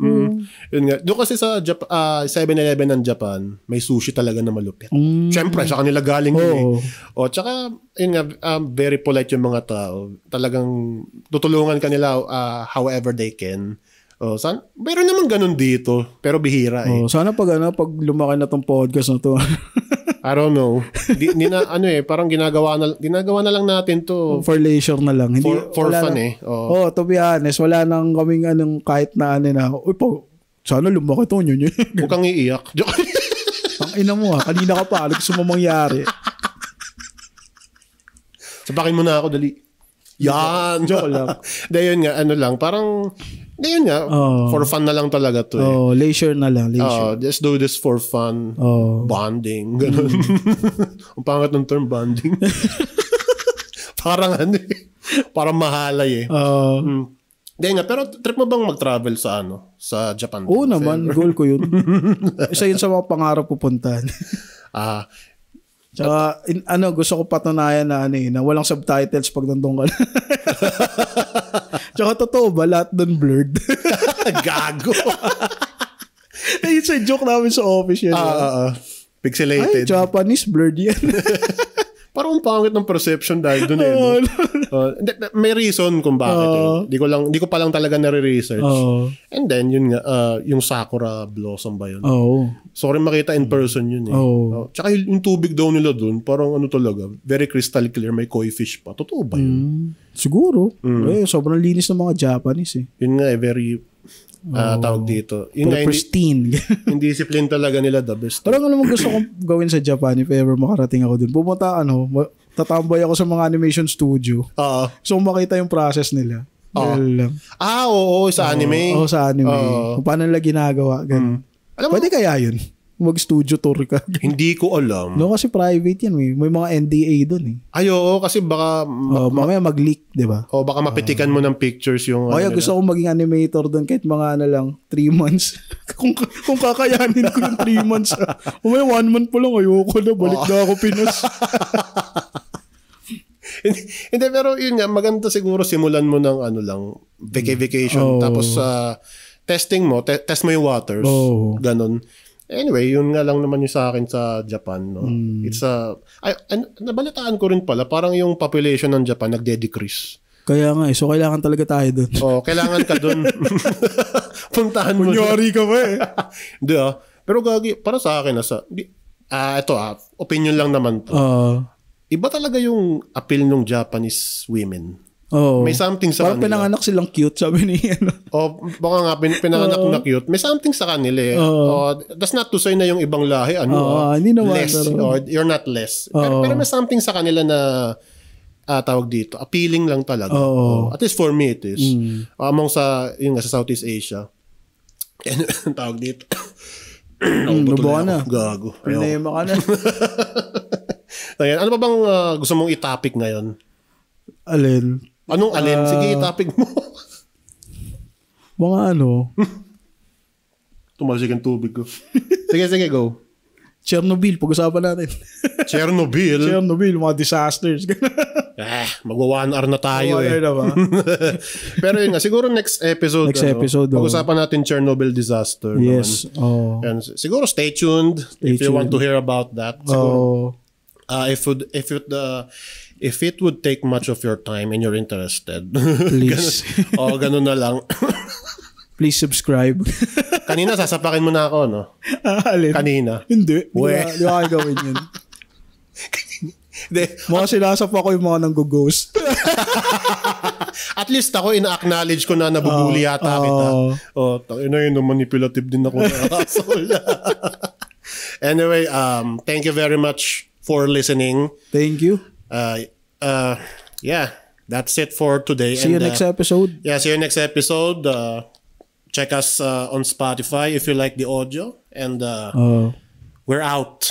Yun nga. Doon kasi sa 7-Eleven ng Japan, may sushi talaga na malupit. Siyempre, sa kanila galing yun eh. Tsaka, yun nga, very polite yung mga tao. Talagang tutulungan kanila however they can. Pero naman ganun dito. Pero bihira eh. Sana pag lumaki na tong podcast na to. I don't know. Parang ginagawa na lang natin to. For leisure na lang. Hindi, for fun eh. To be honest, wala nang kaming kahit na sana lumaki to yun. Huwag kang iiyak. Ang ina mo kanina ka pa, gusto mo mangyari. Sabakin mo na ako, dali. Yan! Joke lang. Dahil yun nga, parang yun nga, for fun na lang talaga to eh. Leisure na lang, leisure. Just do this for fun. Bonding, ganun. Ang pangat ng term, bonding. Parang parang mahalay eh. Dahil nga, pero trip mo bang mag-travel sa Japan? Oo naman, goal ko yun. Isa yun sa mga pangarap ko puntahan. Tsaka, gusto ko patunayan na walang subtitles pag nandun ka na. Tsaka totoo ba, lahat doon blurred? Gago. It's a joke namin sa office yan. Pixelated. Ay, Japanese blurred yan. Parang pangit ng perception dahil doon eh. May reason kung bakit eh. Di ko pa lang talaga nare-research. And then, yun nga, yung sakura blossom ba yun? Sorry makita in person yun eh. Tsaka yung tubig daw nila doon, parang talaga, very crystal clear, may koi fish pa. Totoo ba yun? Siguro. Sobrang linis ng mga Japanese eh. Yun nga eh, very tawag dito. Pristine. Yung discipline talaga nila the best. Parang gusto kong gawin sa Japan if ever makarating ako dun. Pumunta tatambay ako sa mga animation studio. So makita yung process nila. Oo, sa anime. Sa anime. Kung paano nila ginagawa. Pwede kaya yun? Mag-studio tour ka. Hindi ko alam. No, kasi private yan. May mga NDA dun eh. Kasi baka mamaya mag-leak, di ba? Baka mapitikan mo ng pictures yung gusto ko maging animator dun kahit mga 3 months. kung kakayanin ko yung 3 months. May 1 month pa lang, ayoko na. Balik na ako Pinas. Hindi, pero yun nga, maganda siguro simulan mo ng vacation. Tapos testing mo, test mo yung waters. Ganon. Anyway, yun nga lang naman yung sa akin sa Japan. No? It's nabalitaan ko rin pala, parang yung population ng Japan nagde-decrease. Kaya nga so kailangan talaga tayo dun. Kailangan ka dun. Puntahan mo. Kunyari ka ba eh. Hindi Pero para sa akin, ito opinion lang naman to. Iba talaga yung appeal ng Japanese women. May something sa kanila. Parang pinanganak silang cute, sabi ni baka nga pinanganak na cute. May something sa kanila eh. That's not to say na yung ibang lahi, hindi naman, less, or you're not less. Pero may something sa kanila na tawag dito, appealing lang talaga. At least for me it is. Among sa Southeast Asia. Tawag dito. Nabuha na. Gago. Pinema ka na. Ano pa bang gusto mong i-topic ngayon? Alin? Anong alin? Sige, topic mo. Mga Tumalsik ang tubig ko. Sige, go. Chernobyl, pag-usapan natin. Chernobyl, mga disasters. magwa 1 hour na tayo na ba? Pero yun nga, siguro next episode, pag-usapan natin Chernobyl disaster. Yes. And siguro stay tuned if you want to hear about that. Siguro, if it would take much of your time and you're interested, please. Ganun na lang. Please subscribe. Kanina, sasapakin mo na ako, no? Alin? Kanina. Hindi. Di ba gawin yun? Mga sinasapa ko yung mga nang-ghost. At least ako, ina-acknowledge ko na nabubuli yata kita. Yun, manipulative din ako. Anyway, thank you very much for listening. Thank you. Yeah, that's it for today. See you next episode. Yeah, see you next episode. Check us on Spotify if you like the audio. And we're out.